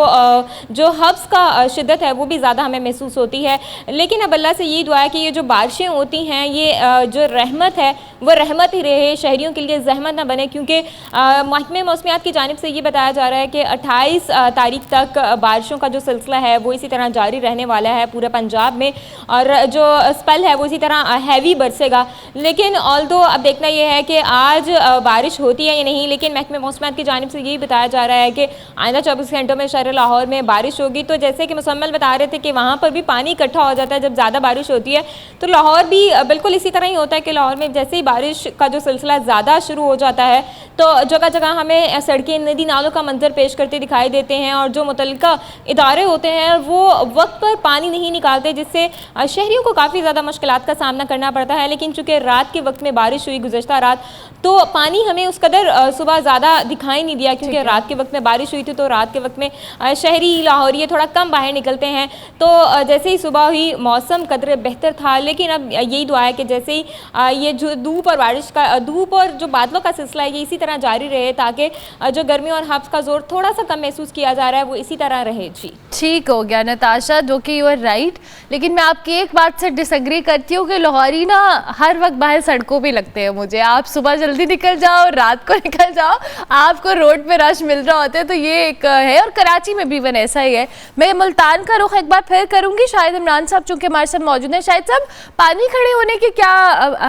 जो हब्स का शिद्दत है वो भी ज़्यादा हमें महसूस होती है। लेकिन अब अल्लाह से यही दुआ है कि ये जो बारिशें होती हैं ये ये जो रहमत है वो रहमत ही रहे, शहरियों के लिए जहमत ना बने, क्योंकि महकमे मौसमियात की जानिब से ये बताया जा रहा है कि 28 तारीख तक बारिशों का जो सिलसिला है वो इसी तरह जारी रहने वाला है पूरे पंजाब में, और जो स्पेल है वो इसी तरह हैवी बरसेगा। लेकिन ऑल्दो अब देखना ये है कि आज बारिश होती है या नहीं, लेकिन महकमे मौसमियात की जानिब से यही बताया जा रहा है कि आइंदा 24 घंटों में शहर लाहौर में बारिश होगी। तो जैसे कि मुसम्मल बता रहे थे कि वहाँ पर भी पानी इकट्ठा हो जाता है जब ज़्यादा बारिश होती है, तो लाहौर भी बिल्कुल इसी तरह ही होता है कि लाहौर में जैसे ही बारिश का जो सिलसिला ज़्यादा शुरू हो जाता है तो जगह जगह हमें सड़कें नदी नालों का मंजर पेश करते दिखाई देते हैं, और जो मुतल्लिका इदारे होते हैं वो वक्त पर पानी नहीं निकालते, जिससे शहरियों को काफ़ी ज़्यादा मुश्किलात का सामना करना पड़ता है। लेकिन चूँकि रात के वक्त में बारिश हुई गुज़श्ता रात, तो पानी हमें उस कदर सुबह ज़्यादा दिखाई नहीं दिया, क्योंकि रात के वक्त में बारिश हुई थी तो रात के वक्त में शहरी लाहौरी थोड़ा कम बाहर निकलते हैं। तो जैसे ही सुबह हुई मौसम कदर बेहतर था, लेकिन अब यही दुआ है कि जैसे ही ये जो धूप और बारिश का धूप और जो बादलों का सिलसिला है ये इसी तरह जारी रहे, ताकि जो गर्मी और हब्स का जोर थोड़ा सा कम महसूस किया जा रहा है वो इसी तरह रहे। जी ठीक हो गया नताशा, जो कि यू आर राइट, लेकिन मैं आपकी एक बात से डिसएग्री करती हूँ कि लाहौरी ना हर वक्त बाहर सड़कों पे लगते हैं मुझे। आप सुबह जल्दी निकल जाओ, रात को निकल जाओ, आपको रोड पे रश मिल रहा होता है, तो ये एक है। और कराची में भी वन ऐसा ही है। मैं मुल्तान का रुख एक बार फिर करूँगी, शायद इमरान साहब चूँकि हमारे साथ मौजूद हैं। शायद साहब, पानी खड़े होने के क्या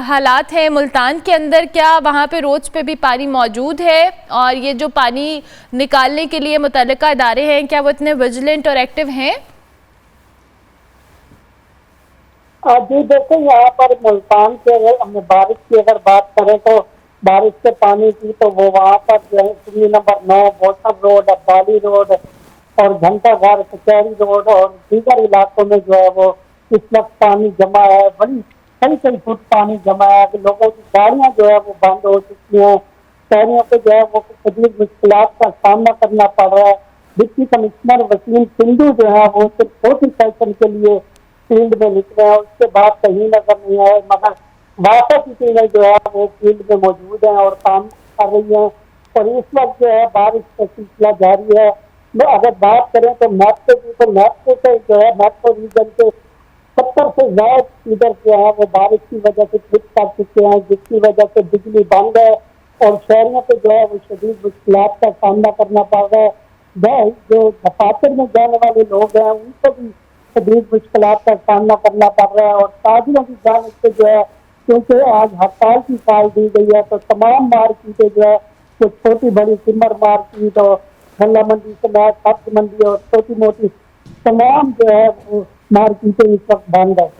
हालात हैं मुल्तान के अंदर? क्या वहाँ पे रोड्स पे भी पानी मौजूद है? और ये जो पानी निकालने के लिए मुतल्लिका इदारे हैं, क्या वो इतने विजिलेंट और एक्टिव हैं? जी देखो, यहाँ पर मुल्तान के अगर हम बारिश की अगर बात करें तो बारिश के पानी की तो वो वहाँ पर जो है सिवनी नंबर 9 बोसम रोड, अब्दाली रोड और घंटा घर कचहरी रोड और दीगर इलाकों में जो है वो इस वक्त पानी जमा है। बड़ी कई फुट पानी जमा है कि लोगों की गाड़ियाँ जो है वो बंद हो चुकी हैं। शहरियों को जो है वो शदीद मुश्किलात का सामना करना पड़ रहा है। डिप्टी कमिश्नर वसीम सिंधु जो है वो सिर्फ छोटी सेशन के लिए फील्ड में निकले हैं, उसके बाद कहीं नजर नहीं आए, मगर वापस की टीमें जो है वो फील्ड में मौजूद हैं और काम कर रही हैं। और इस वक्त जो है बारिश का सिलसिला जारी है। अगर बात करें तो मैप्को की, तो मैप्को से जो है मैप्को रीजन के 70 से ज्यादा फीडर जो है वो बारिश की वजह से ट्रिप कर चुके हैं, जिसकी वजह से बिजली बंद है और शहरों को जो है वो शदीद मुश्किलात का सामना करना पड़ रहा है। जो दफातर में जाने वाले लोग हैं उनको भी शदीद मुश्किलात का सामना करना पड़ रहा है। और ताजिरों की जानिब से जो है, क्योंकि आज हड़ताल की कॉल दी गई है, तो तमाम मार्केटें जो है वो छोटी बड़ी टिम्बर मार्केट और गल्ला मंडी समेत सब्ज मंडी और छोटी मोटी तमाम जो है वो मार्केटें इस वक्त बंद है।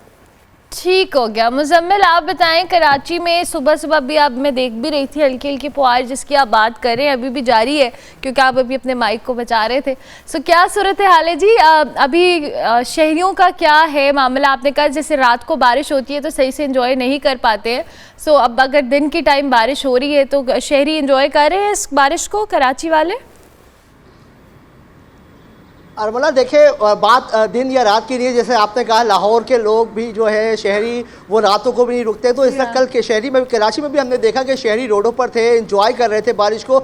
ठीक हो गया। मुजम्मिल, आप बताएं, कराची में सुबह सुबह भी आप, मैं देख भी रही थी हल्की हल्की फुहार जिसकी आप बात कर रहे हैं अभी भी जारी है, क्योंकि आप अभी अपने माइक को बचा रहे थे। सो क्या सूरत हाल है जी? अभी शहरियों का क्या है मामला? आपने कहा जैसे रात को बारिश होती है तो सही से एंजॉय नहीं कर पाते हैं। सो अब अगर दिन की टाइम बारिश हो रही है तो शहरी एंजॉय कर रहे हैं इस बारिश को, कराची वाले? अरमला देखे, बात दिन या रात की नहीं है। जैसे आपने कहा लाहौर के लोग भी जो है शहरी वो रातों को भी नहीं रुकते, तो इस कल के शहरी में कराची में भी हमने देखा कि शहरी रोडों पर थे, एंजॉय कर रहे थे बारिश को।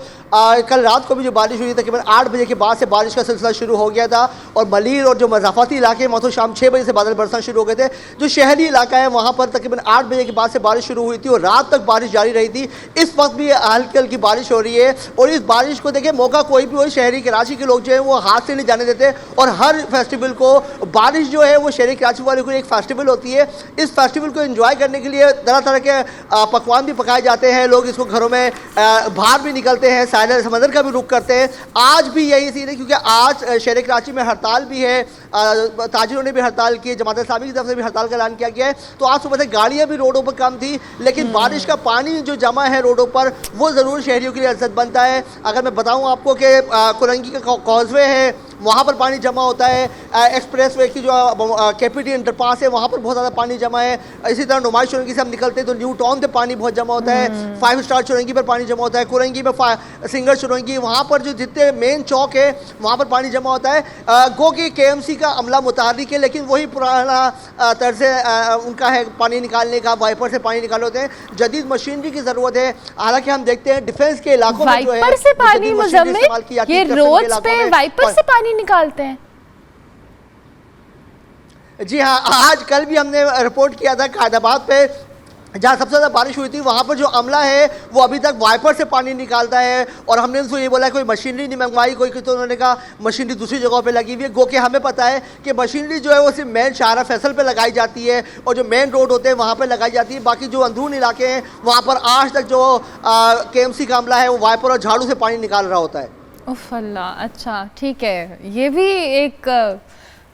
कल रात को भी जो बारिश हुई तकरीबन 8 बजे के बाद से बारिश का सिलसिला शुरू हो गया था और मलीर और जो मज़ाफ़ाती इलाके में तो शाम 6 बजे से बादल बरसना शुरू हो गए थे। जो शहरी इलाका है वहाँ पर तकरीबन 8 बजे के बाद से बारिश शुरू हुई थी और रात तक बारिश जारी रही थी। इस वक्त भी हल्की हल्की बारिश हो रही है और इस बारिश को देखे मौका कोई भी हो, शहरी कराची के लोग जो है वो हाथ से नहीं जाने देते और हर फेस्टिवल को बारिश जो है वो शहरी कराची वाले को एक फेस्टिवल होती है। इस फेस्टिवल को एंजॉय करने के लिए तरह तरह के पकवान भी पकाए जाते हैं। लोग इसको घरों में बाहर भी निकलते हैं, साहिल समंदर का भी रुख करते हैं। आज भी यही सीन है क्योंकि आज शहरी कराची में हड़ताल भी है, ताजिरों ने भी हड़ताल की, जमात इस्लामी की तरफ से भी हड़ताल का ऐलान किया गया है। तो आज सुबह से गाड़ियाँ भी रोडों पर कम थी, लेकिन बारिश का पानी जो जमा है रोडों पर वो ज़रूर शहरियों के लिए अज़त बनता है। अगर मैं बताऊँ आपको कि कुरंगी का कॉजवे है वहाँ पर पानी जमा होता है, एक्सप्रेस वे की जो केपीटी अंडरपास है वहाँ पर बहुत ज़्यादा पानी जमा है। इसी तरह नुमाइश चुरंगी से हम निकलते हैं तो न्यू टाउन पे पानी बहुत जमा होता है, 5 स्टार चुरंगी पर पानी जमा होता है, कुरंगी में सिंगर चुरंगी, वहाँ पर जो जितने मेन चौक है वहाँ पर पानी जमा होता है। गो कि KMC का अमला मुतारिक है, लेकिन वही पुराना तर्ज उनका है पानी निकालने का, वाइपर से पानी निकाले होते हैं। जदीद मशीनरी की ज़रूरत है। हालांकि हम देखते हैं डिफेंस के इलाकों में जो है वाइपर से पानी, मुजम्मिल ये रोड्स पे वाइपर से पानी निकालते हैं? जी हाँ, आज कल भी हमने रिपोर्ट किया था कायदाबाद पे जहाँ सबसे ज़्यादा बारिश हुई थी वहाँ पर जो अमला है वो अभी तक वाइपर से पानी निकालता है, और हमने उनसे ये बोला कोई मशीनरी नहीं मंगवाई कोई, तो उन्होंने कहा मशीनरी दूसरी जगहों पे लगी हुई है। गो के हमें पता है कि मशीनरी जो है वो सिर्फ मेन शाहरा फैसल पे लगाई जाती है और जो मेन रोड होते हैं वहाँ पर लगाई जाती है, बाकी जो अंदरून इलाके हैं वहाँ पर आज तक जो KMC का अमला है वो वाइपर और झाड़ू से पानी निकाल रहा होता है। उफ अल्लाह, अच्छा ठीक है, ये भी एक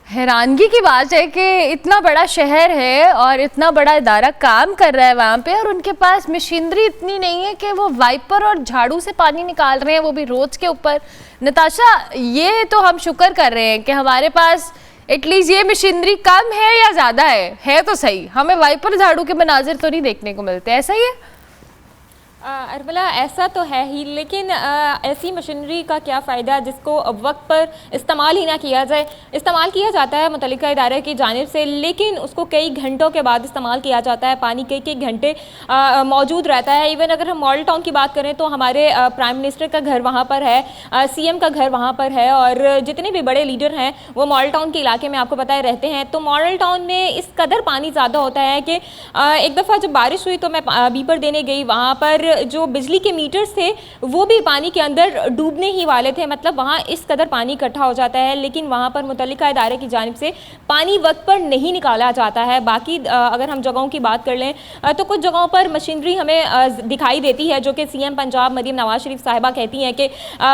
हैरानगी की बात है कि इतना बड़ा शहर है और इतना बड़ा इदारा काम कर रहा है वहाँ पे, और उनके पास मशीनरी इतनी नहीं है कि वो वाइपर और झाड़ू से पानी निकाल रहे हैं, वो भी रोज़ के ऊपर। नताशा, ये तो हम शुक्र कर रहे हैं कि हमारे पास एटलीस्ट ये मशीनरी कम है या ज़्यादा है तो सही, हमें वाइपर झाड़ू के मनाजिर तो नहीं देखने को मिलते, ऐसा ही है? अरमला, ऐसा तो है ही, लेकिन ऐसी मशीनरी का क्या फ़ायदा जिसको वक्त पर इस्तेमाल ही ना किया जाए। इस्तेमाल किया जाता है मुतल्लिका इदारे की जानिब से, लेकिन उसको कई घंटों के बाद इस्तेमाल किया जाता है, पानी कई घंटे मौजूद रहता है। इवन अगर हम मॉडल टाउन की बात करें तो हमारे प्राइम मिनिस्टर का घर वहाँ पर है, CM का घर वहाँ पर है, और जितने भी बड़े लीडर हैं वो मॉडल टाउन के इलाके में आपको पता है रहते हैं। तो मॉडल टाउन में इस कदर पानी ज़्यादा होता है कि एक दफ़ा जब बारिश हुई तो मैं बीपर देने गई, वहाँ पर जो बिजली के मीटर्स थे वो भी पानी के अंदर डूबने ही वाले थे, मतलब वहाँ इस कदर पानी इकट्ठा हो जाता है, लेकिन वहाँ पर मुतल्लिका इदारे की जानिब से पानी वक्त पर नहीं निकाला जाता है। बाकी अगर हम जगहों की बात कर लें तो कुछ जगहों पर मशीनरी हमें दिखाई देती है, जो कि CM पंजाब मरीम नवाज शरीफ साहिबा कहती हैं कि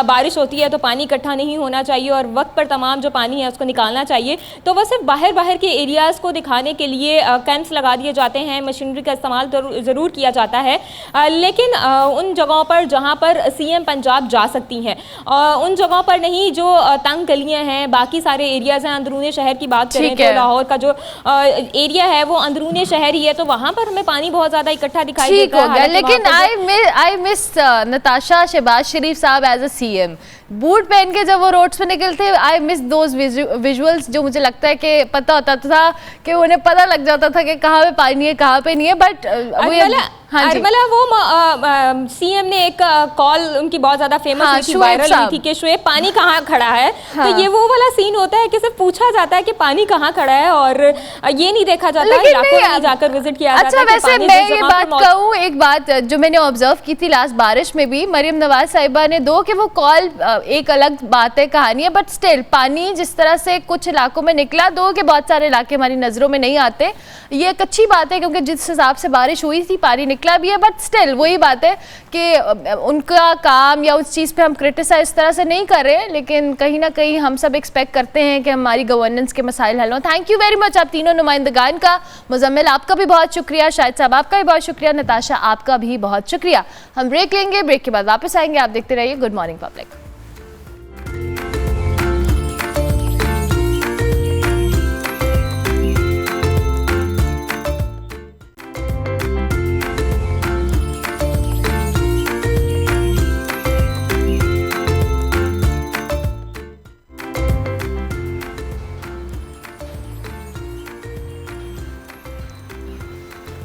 बारिश होती है तो पानी इकट्ठा नहीं होना चाहिए और वक्त पर तमाम जो पानी है उसको निकालना चाहिए। तो वह सिर्फ बाहर के एरियाज़ को दिखाने के लिए कैंप्स लगा दिए जाते हैं, मशीनरी का इस्तेमाल ज़रूर किया जाता है, लेकिन उन जगहों पर जहां पर CM पंजाब जा सकती हैं, उन जगहों पर नहीं जो तंग गलियां हैं, बाकी सारे एरियाज़ हैं। अंदरूनी शहर की बात करें तो लाहौर का जो एरिया है वो अंदरूनी शहर ही है, तो वहां पर हमें पानी बहुत ज़्यादा इकट्ठा दिखाई देता है। लेकिन आई मिस नताशा शहबाज शरीफ साहब एज अ CM, बूट पहन के जब वो रोड्स पे निकलते, आई मिस दोज विजुअल्स, जो मुझे लगता है कि पता होता था कि उन्हें पता लग जाता था कि कहाँ पे पानी है कहाँ पे नहीं है। बट अरमला, वो CM ने एक कॉल उनकी बहुत ज़्यादा फेमस हुई थी, वायरल हुई थी कि शुएब पानी कहाँ खड़ा है। तो ये वो वाला सीन होता है कि सिर्फ पूछा जाता है कि पानी कहाँ खड़ा है और ये नहीं देखा जाता, इलाकों में जाकर विजिट किया जाता है। वैसे मैं ये बात कहूँ, एक बात जो मैंने ऑब्जर्व की थी लास्ट बारिश में भी, मरीम नवाज साहिबा ने दो कि वो कॉल एक अलग बात है, कहानी है, बट स्टिल पानी जिस तरह से कुछ इलाकों में निकला, दो के बहुत सारे इलाके हमारी नज़रों में नहीं आते, ये एक अच्छी बात है क्योंकि जिस हिसाब से बारिश हुई थी पानी निकला भी है। बट स्टिल वही बात है कि उनका काम या उस चीज़ पे हम क्रिटिसाइज इस तरह से नहीं कर रहे हैं, लेकिन कहीं ना कहीं हम सब एक्सपेक्ट करते हैं कि हमारी गवर्नेंस के मसाइल हल हों। थैंक यू वेरी मच आप तीनों नुमाइंदगान का। मुजम्मिल आपका भी बहुत शुक्रिया, शाहिद साहब आपका भी बहुत शुक्रिया, नताशा आपका भी बहुत शुक्रिया। हम ब्रेक लेंगे, ब्रेक के बाद वापस आएंगे। आप देखते रहिए good morning public.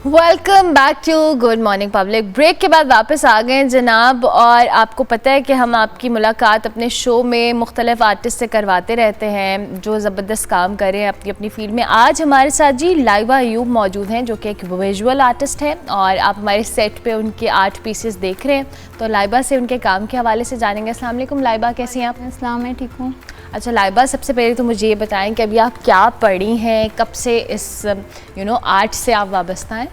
Welcome back to good morning public. Break के बाद वापस आ गए जनाब, और आपको पता है कि हम आपकी मुलाकात अपने शो में मुख्तलिफ आर्टिस्ट से करवाते रहते हैं जो ज़बरदस्त काम कर रहे हैं अपनी अपनी फील्ड में। आज हमारे साथ जी लाइबा अयूब मौजूद हैं जो कि एक विजुअल आर्टिस्ट हैं, और आप हमारे सेट पे उनके आर्ट पीसेस देख रहे हैं, तो लाइबा से उनके काम के हवाले से जानेंगे। अस्सलाम वालेकुम लाइबा, कैसी हैं आप? अस्सलाम, मैं ठीक हूँ। अच्छा लाइबा, सबसे पहले तो मुझे ये बताएं कि अभी आप क्या पढ़ी हैं, कब से इस आर्ट से आप वाबस्ता हैं?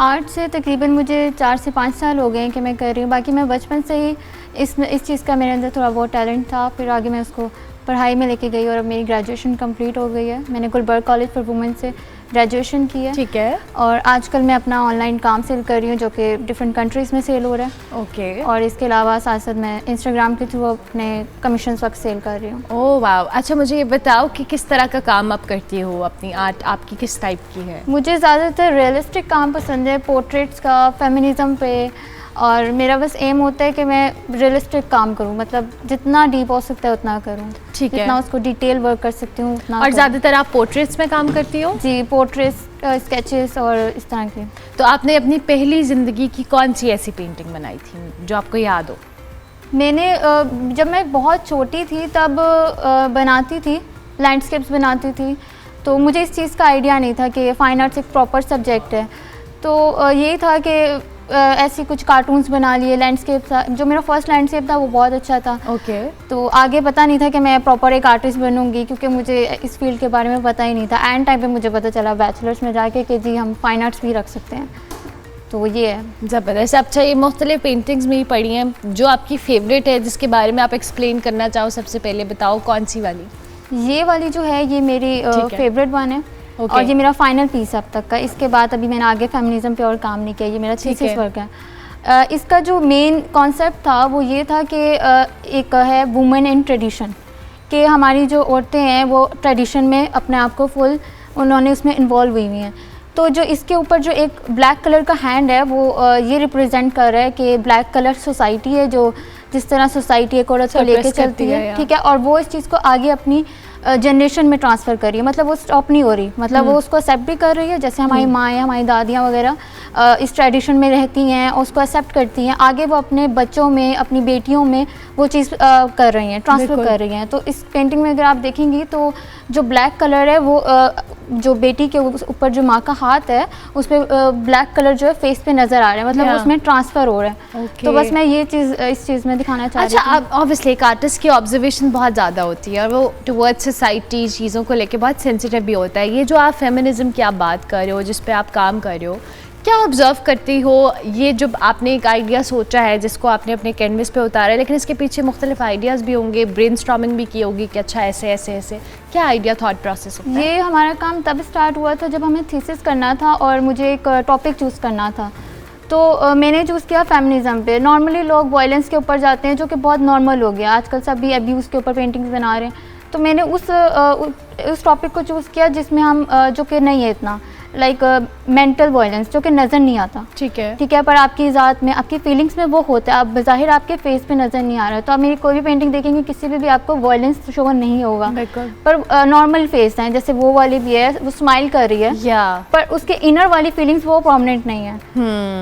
आर्ट से तकरीबन मुझे 4 से 5 साल हो गए हैं कि मैं कर रही हूँ। बाकी मैं बचपन से ही इस चीज़ का मेरे अंदर थोड़ा बहुत टैलेंट था, फिर आगे मैं उसको पढ़ाई में लेके गई और अब मेरी ग्रेजुएशन कंप्लीट हो गई है। मैंने गुलबर्ग कॉलेज फॉर वुमेन से ग्रेजुएशन की है। ठीक है। और आजकल मैं अपना ऑनलाइन काम सेल कर रही हूँ जो कि डिफरेंट कंट्रीज़ में सेल हो रहा है। ओके। और इसके अलावा साथ साथ मैं इंस्टाग्राम के थ्रू अपने कमीशन वक्त सेल कर रही हूँ। ओह वाह। अच्छा मुझे ये बताओ कि किस तरह का काम आप करती हो, अपनी आर्ट आपकी किस टाइप की है? मुझे ज़्यादातर रियलिस्टिक काम पसंद है, पोर्ट्रेट्स का, फेमिनिज़म पे, और मेरा बस एम होता है कि मैं रियलिस्टिक काम करूं, मतलब जितना डीप हो सकता है उतना करूं। ठीक है। जितना उसको डिटेल वर्क कर सकती हूँ उतना। और ज़्यादातर आप पोर्ट्रेट्स में काम करती हो? जी, पोर्ट्रेट्स, स्केचेस और इस तरह के। तो आपने अपनी पहली ज़िंदगी की कौन सी ऐसी पेंटिंग बनाई थी जो आपको याद हो? मैंने जब मैं बहुत छोटी थी तब बनाती थी, लैंडस्केप्स बनाती थी, तो मुझे इस चीज़ का आइडिया नहीं था कि फ़ाइन आर्ट्स एक प्रॉपर सब्जेक्ट है। तो यही था कि ऐसी कुछ कार्टून्स बना लिए, लैंडस्केप था, जो मेरा फर्स्ट लैंडस्केप था वो बहुत अच्छा था। ओके। तो आगे पता नहीं था कि मैं प्रॉपर एक आर्टिस्ट बनूंगी, क्योंकि मुझे इस फील्ड के बारे में पता ही नहीं था। एंड टाइम पे मुझे पता चला बैचलर्स में जाके कि जी हम फाइन आर्ट्स भी रख सकते हैं, तो ये है। ज़बरदस्त। अच्छा, ये मुख्तलिफ पेंटिंग्स में ही पढ़ी हैं, जो आपकी फेवरेट है जिसके बारे में आप एक्सप्लेन करना चाहो, सबसे पहले बताओ कौन सी वाली? ये वाली जो है ये मेरी फेवरेट वन है। Okay. और ये मेरा फाइनल पीस अब तक का। इसके बाद अभी मैंने आगे फेमिनिज्म पे और काम नहीं किया, ये मेरा थीसिस वर्क है। इसका जो मेन कॉन्सेप्ट था वो ये था कि एक है वुमेन इन ट्रेडिशन, कि हमारी जो औरतें हैं वो ट्रेडिशन में अपने आप को फुल उन्होंने उसमें इन्वॉल्व हुई हुई हैं। तो जो इसके ऊपर जो एक ब्लैक कलर का हैंड है वो ये रिप्रेजेंट कर रहा है कि ब्लैक कलर सोसाइटी है, जो जिस तरह सोसाइटी एक औरत को लेके चलती है, ठीक है, और वो इस चीज़ को आगे अपनी जनरेशन में ट्रांसफ़र कर रही है। मतलब वो स्टॉप नहीं हो रही, मतलब वो उसको एक्सेप्ट भी कर रही है, जैसे हमारी माएँ, हमारी दादियाँ वगैरह इस ट्रेडिशन में रहती हैं और उसको एक्सेप्ट करती हैं। आगे वो अपने बच्चों में, अपनी बेटियों में वो चीज़ कर रही हैं, ट्रांसफ़र कर रही हैं। तो इस पेंटिंग में अगर आप देखेंगी तो जो ब्लैक कलर है वो जो बेटी के ऊपर जो माँ का हाथ है उस पर ब्लैक कलर जो है फेस पे नज़र आ रहा है, मतलब उसमें ट्रांसफ़र हो रहा है। तो बस मैं ये चीज़ इस चीज़ में दिखाना चाह रही हूँ। अच्छा, अब ऑब्वियसली एक आर्टिस्ट की ऑब्जर्वेशन बहुत ज़्यादा होती है और वो टुवर्ड्स सोसाइटी चीज़ों को लेके बहुत सेंसिटिव भी होता है। ये जो आप फेमिनिज्म की आप बात कर रहे हो, जिस पे आप काम कर रहे हो, क्या ऑब्जर्व करती हो? ये जब आपने एक आइडिया सोचा है जिसको आपने अपने कैनवस पे उतारा है, लेकिन इसके पीछे मुख्तलिफ आइडियाज़ भी होंगे, ब्रेनस्टॉर्मिंग भी की होगी कि अच्छा ऐसे ऐसे ऐसे, क्या आइडिया थॉट प्रोसेस होता है? ये हमारा काम तब स्टार्ट हुआ था जब हमें थीसिस करना था और मुझे एक टॉपिक चूज़ करना था। तो मैंने चूज़ किया फेमिनिज्म पे। नॉर्मली लोग वायलेंस के ऊपर जाते हैं, जो कि बहुत नॉर्मल हो गया आजकल, सभी अब्यूज़ के ऊपर पेंटिंग्स बना रहे हैं। तो मैंने उस टॉपिक को चूज़ किया जिसमें हम जो कि नहीं है इतना लाइक मेंटल वायलेंस, जो कि नज़र नहीं आता, ठीक है, पर आपकी ज़ात में, आपकी फीलिंग्स में वो होता है, आप बज़ाहिर आपके फेस पे नज़र नहीं आ रहा है। तो आप मेरी कोई भी पेंटिंग देखेंगे किसी भी आपको वायलेंस शो नहीं होगा, पर नॉर्मल फेस हैं, जैसे वो वाली भी है, वो स्माइल कर रही है, पर उसके इनर वाली फीलिंग्स वो प्रोमिनेंट नहीं है।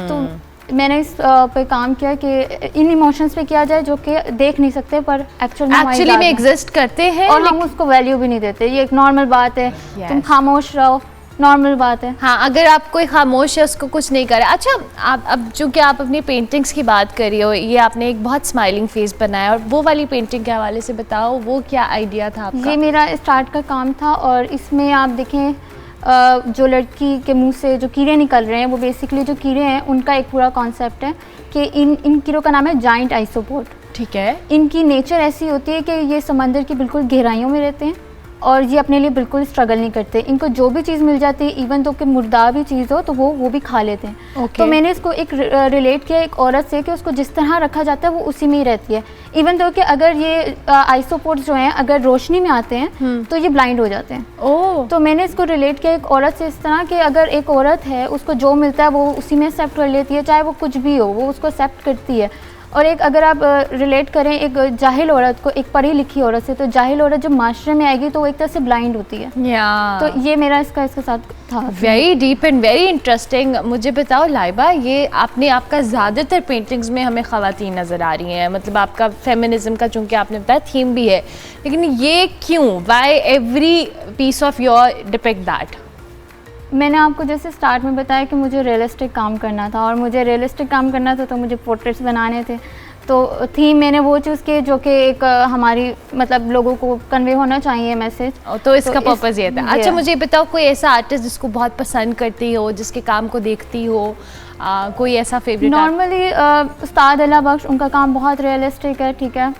तो मैंने इस पे काम किया कि इन इमोशंस पे किया जाए जो कि देख नहीं सकते पर एक्चुअली में एग्जिस्ट करते हैं, और हम उसको वैल्यू भी नहीं देते। ये एक नॉर्मल बात है, तुम खामोश रहो, नॉर्मल बात है। हाँ, अगर आप कोई खामोश है उसको कुछ नहीं करे। अच्छा, आप अब चूँकि आप अपनी पेंटिंग्स की बात कर रही हो, ये आपने एक बहुत स्माइलिंग फेस बनाया, और वो वाली पेंटिंग के हवाले से बताओ, वो क्या आइडिया था आपका? ये मेरा स्टार्ट का काम था, और इसमें आप देखें जो लड़की के मुंह से जो कीड़े निकल रहे हैं, वो बेसिकली जो कीड़े हैं उनका एक पूरा कॉन्सेप्ट है कि इन कीड़ों का नाम है जाइंट आइसोपोड, ठीक है। इनकी नेचर ऐसी होती है कि ये समंदर की बिल्कुल गहराइयों में रहते हैं और ये अपने लिए बिल्कुल स्ट्रगल नहीं करते। इनको जो भी चीज़ मिल जाती है, इवन तो कि मुर्दा भी चीज़ हो तो वो भी खा लेते हैं। तो मैंने इसको एक रिलेट किया एक औरत से कि उसको जिस तरह रखा जाता है वो उसी में ही रहती है। इवन तो कि अगर ये आइसोपोड्स जो हैं अगर रोशनी में आते हैं तो ये ब्लाइंड हो जाते हैं। तो मैंने इसको रिलेट किया एक औरत से इस तरह कि अगर एक औरत है उसको जो मिलता है वो उसी में एक्सेप्ट कर लेती है, चाहे वो कुछ भी हो वो उसको एक्सेप्ट करती है। और एक अगर आप रिलेट करें एक जाहिल औरत को एक पढ़ी लिखी औरत से, तो जाहिल औरत जब माशरे में आएगी तो वो एक तरह से ब्लाइंड होती है। तो ये मेरा इसके साथ था। Very deep and very interesting. मुझे बताओ लाइबा, ये आपका ज़्यादातर पेंटिंग्स में हमें ख़वातीन नज़र आ रही हैं, मतलब आपका फेमिनिज्म का चूँकि आपने बताया थीम भी है, लेकिन ये क्यों, why every piece of your depict that? मैंने आपको जैसे स्टार्ट में बताया कि मुझे रियलिस्टिक काम करना था, और मुझे रियलिस्टिक काम करना था तो मुझे पोर्ट्रेट्स बनाने थे। तो थीम मैंने वो चूज़ की जो कि एक हमारी मतलब लोगों को कन्वे होना चाहिए मैसेज, तो इसका पर्पज़ ये था। अच्छा, मुझे बताओ कोई ऐसा आर्टिस्ट जिसको बहुत पसंद करती हो, जिसके काम को देखती हो, कोई ऐसा फेवरेट? नॉर्मली उस्ताद अल्लाह बख्श, उनका काम बहुत रियलिस्टिक है, ठीक है।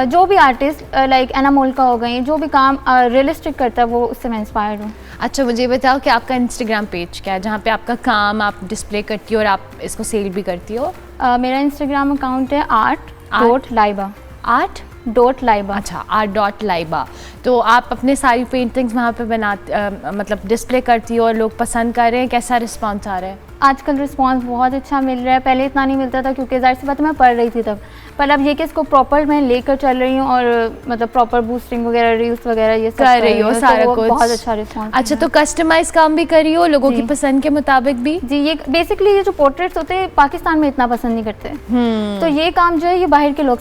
जो भी आर्टिस्ट लाइक एना मोल्का हो गई, जो भी काम रियलिस्टिक करता है वो उससे मैं इंस्पायर्ड हूँ। अच्छा, मुझे बताओ कि आपका इंस्टाग्राम पेज क्या है जहाँ पे आपका काम आप डिस्प्ले करती हो और आप इसको सेल भी करती हो? मेरा इंस्टाग्राम अकाउंट है art.laiba। art.laiba। अच्छा, art.laiba। तो आप अपने सारी पेंटिंग्स वहाँ पे मतलब डिस्प्ले करती हो और लोग पसंद कर रहे हैं, कैसा रिस्पॉन्स आ रहा है? आजकल रिस्पॉन्स बहुत अच्छा मिल रहा है, पहले इतना नहीं मिलता था क्योंकि ज़ाहिर सी बात मैं पढ़ रही थी तब, पर अब ये कि इसको प्रॉपर मैं लेकर चल रही हूँ और मतलब प्रॉपर बूस्टिंग वगैरह, रील्स वगैरह ये सब कर रही हो तो सारा वो कुछ। बहुत अच्छा रिस्पॉन्स। अच्छा, तो कस्टमाइज काम भी करी हो लोगों की जी। पसंद के मुताबिक भी? जी, ये बेसिकली ये जो पोर्ट्रेट्स होते हैं पाकिस्तान में इतना पसंद नहीं करते, तो ये काम जो है ये बाहर के लोग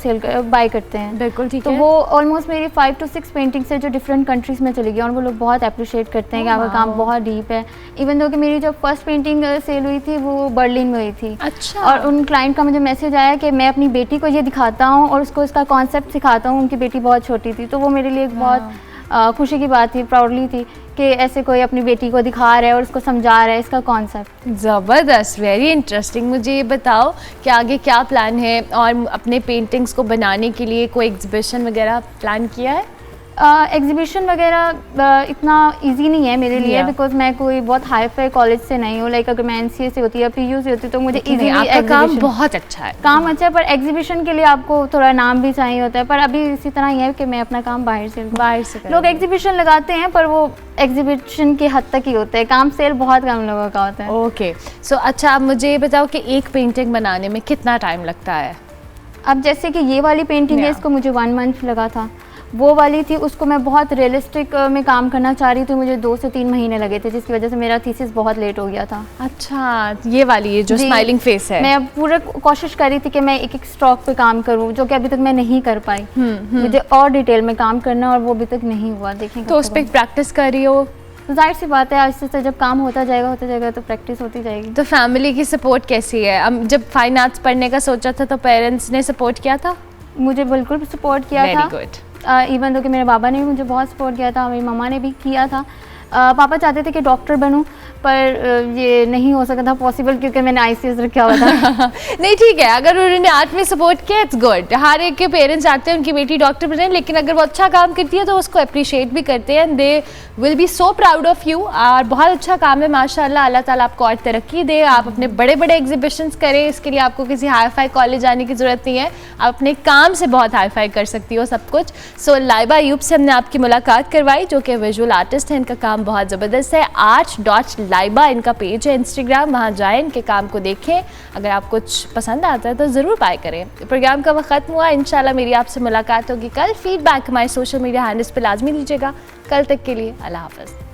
बाय करते हैं। बिल्कुल ठीक तो है। वो ऑलमोस्ट मेरी 5 to 6 पेंटिंग्स है जो डिफरेंट कंट्रीज में चली गई और वो लोग बहुत अप्रिशिएट करते हैं कि आपका काम बहुत डीप है। इवन दो कि मेरी जो फर्स्ट पेंटिंग सेल हुई थी वो बर्लिन में हुई थी। अच्छा। और उन क्लाइंट का मुझे मैसेज आया कि मैं अपनी बेटी को ये दिखाता हूँ और उसको इसका कॉन्सेप्ट सिखाता हूँ। उनकी बेटी बहुत छोटी थी, तो वो मेरे लिए एक बहुत खुशी की बात थी, प्राउडली थी कि ऐसे कोई अपनी बेटी को दिखा रहा है और उसको समझा रहा है इसका कॉन्सेप्ट। ज़बरदस्त, वेरी इंटरेस्टिंग। मुझे ये बताओ कि आगे क्या प्लान है और अपने पेंटिंग्स को बनाने के लिए कोई एग्जीबिशन वगैरह प्लान किया है? एग्जीबिशन वगैरह इतना इजी नहीं है मेरे लिए, Yeah. बिकॉज मैं कोई बहुत हाई फाई कॉलेज से नहीं हूँ। लाइक अगर मैं NCA से होती है, PU से होती तो मुझे नहीं, इजीली आपका काम बहुत अच्छा है। काम अच्छा है, पर एग्जीबिशन के लिए आपको थोड़ा नाम भी चाहिए होता है। पर अभी इसी तरह ही है कि मैं अपना काम बाहर से करोगे। लोग एग्जीबिशन लगाते हैं पर वो एग्जीबिशन की हद तक ही होते हैं, काम सेल बहुत कम लोगों का होता है। ओके, सो अच्छा, आप मुझे ये बताओ कि एक पेंटिंग बनाने में कितना टाइम लगता है? अब जैसे कि ये वाली पेंटिंग है, Yeah. इसको मुझे 1 month लगा था। वो वाली थी, उसको मैं बहुत रियलिस्टिक में काम करना चाह रही थी, मुझे 2 से 3 महीने लगे थे, जिसकी वजह से मेरा थीसिस बहुत लेट हो गया था। अच्छा, ये वाली है जो जी, स्माइलिंग फेस है। मैं अब पूरा कोशिश कर रही थी कि मैं एक एक स्ट्रोक पे काम करूं, जो कि अभी तक मैं नहीं कर पाई। मुझे और डिटेल में काम करना और वो अभी तक नहीं हुआ। देखेंगे तो उस पर प्रैक्टिस कर रही हो? तो जाहिर सी बात है, आहिस्ते से जब काम होता जाएगा तो प्रैक्टिस होती जाएगी। तो फैमिली की सपोर्ट कैसी है? अब जब फाइन आर्ट्स पढ़ने का सोचा था तो पेरेंट्स ने सपोर्ट किया था? मुझे बिल्कुल सपोर्ट किया Very था। good. इवन दो कि मेरे बाबा ने भी मुझे बहुत सपोर्ट किया था, मेरी मम्मा ने भी किया था। पापा चाहते थे कि डॉक्टर बनूं, पर ये नहीं हो सका था पॉसिबल, क्योंकि मैंने ICS रखा हुआ था। नहीं, ठीक है, अगर उन्होंने आर्ट में सपोर्ट किया इट्स गुड। हर एक के पेरेंट्स चाहते हैं उनकी बेटी डॉक्टर बने, लेकिन अगर वो अच्छा काम करती है तो उसको अप्रिशिएट भी करते हैं and they will be so proud of you. और बहुत अच्छा काम है माशाल्लाह, अल्लाह ताला आपको और तरक्की दे, आप अपने बड़े बड़े एग्जीबिशंस करें। इसके लिए आपको किसी हाई फाई कॉलेज जाने की ज़रूरत नहीं है, आप अपने काम से बहुत हाई फाई कर सकती हो सब कुछ। सो लाइबा अयूब से हमने आपकी मुलाकात करवाई, जो कि विजुअल आर्टिस्ट हैं, इनका काम बहुत ज़बरदस्त है। art.laiba इनका पेज है इंस्टाग्राम, वहाँ जाएं, इनके काम को देखें। अगर आप कुछ पसंद आता है तो ज़रूर बाय करें। प्रोग्राम का वक्त ख़त्म हुआ, इंशाल्लाह मेरी आपसे मुलाकात होगी कल। फीडबैक हमारे सोशल मीडिया हैंडल्स पर लाजमी दीजिएगा। कल तक के लिए अल्लाह हाफ़िज़।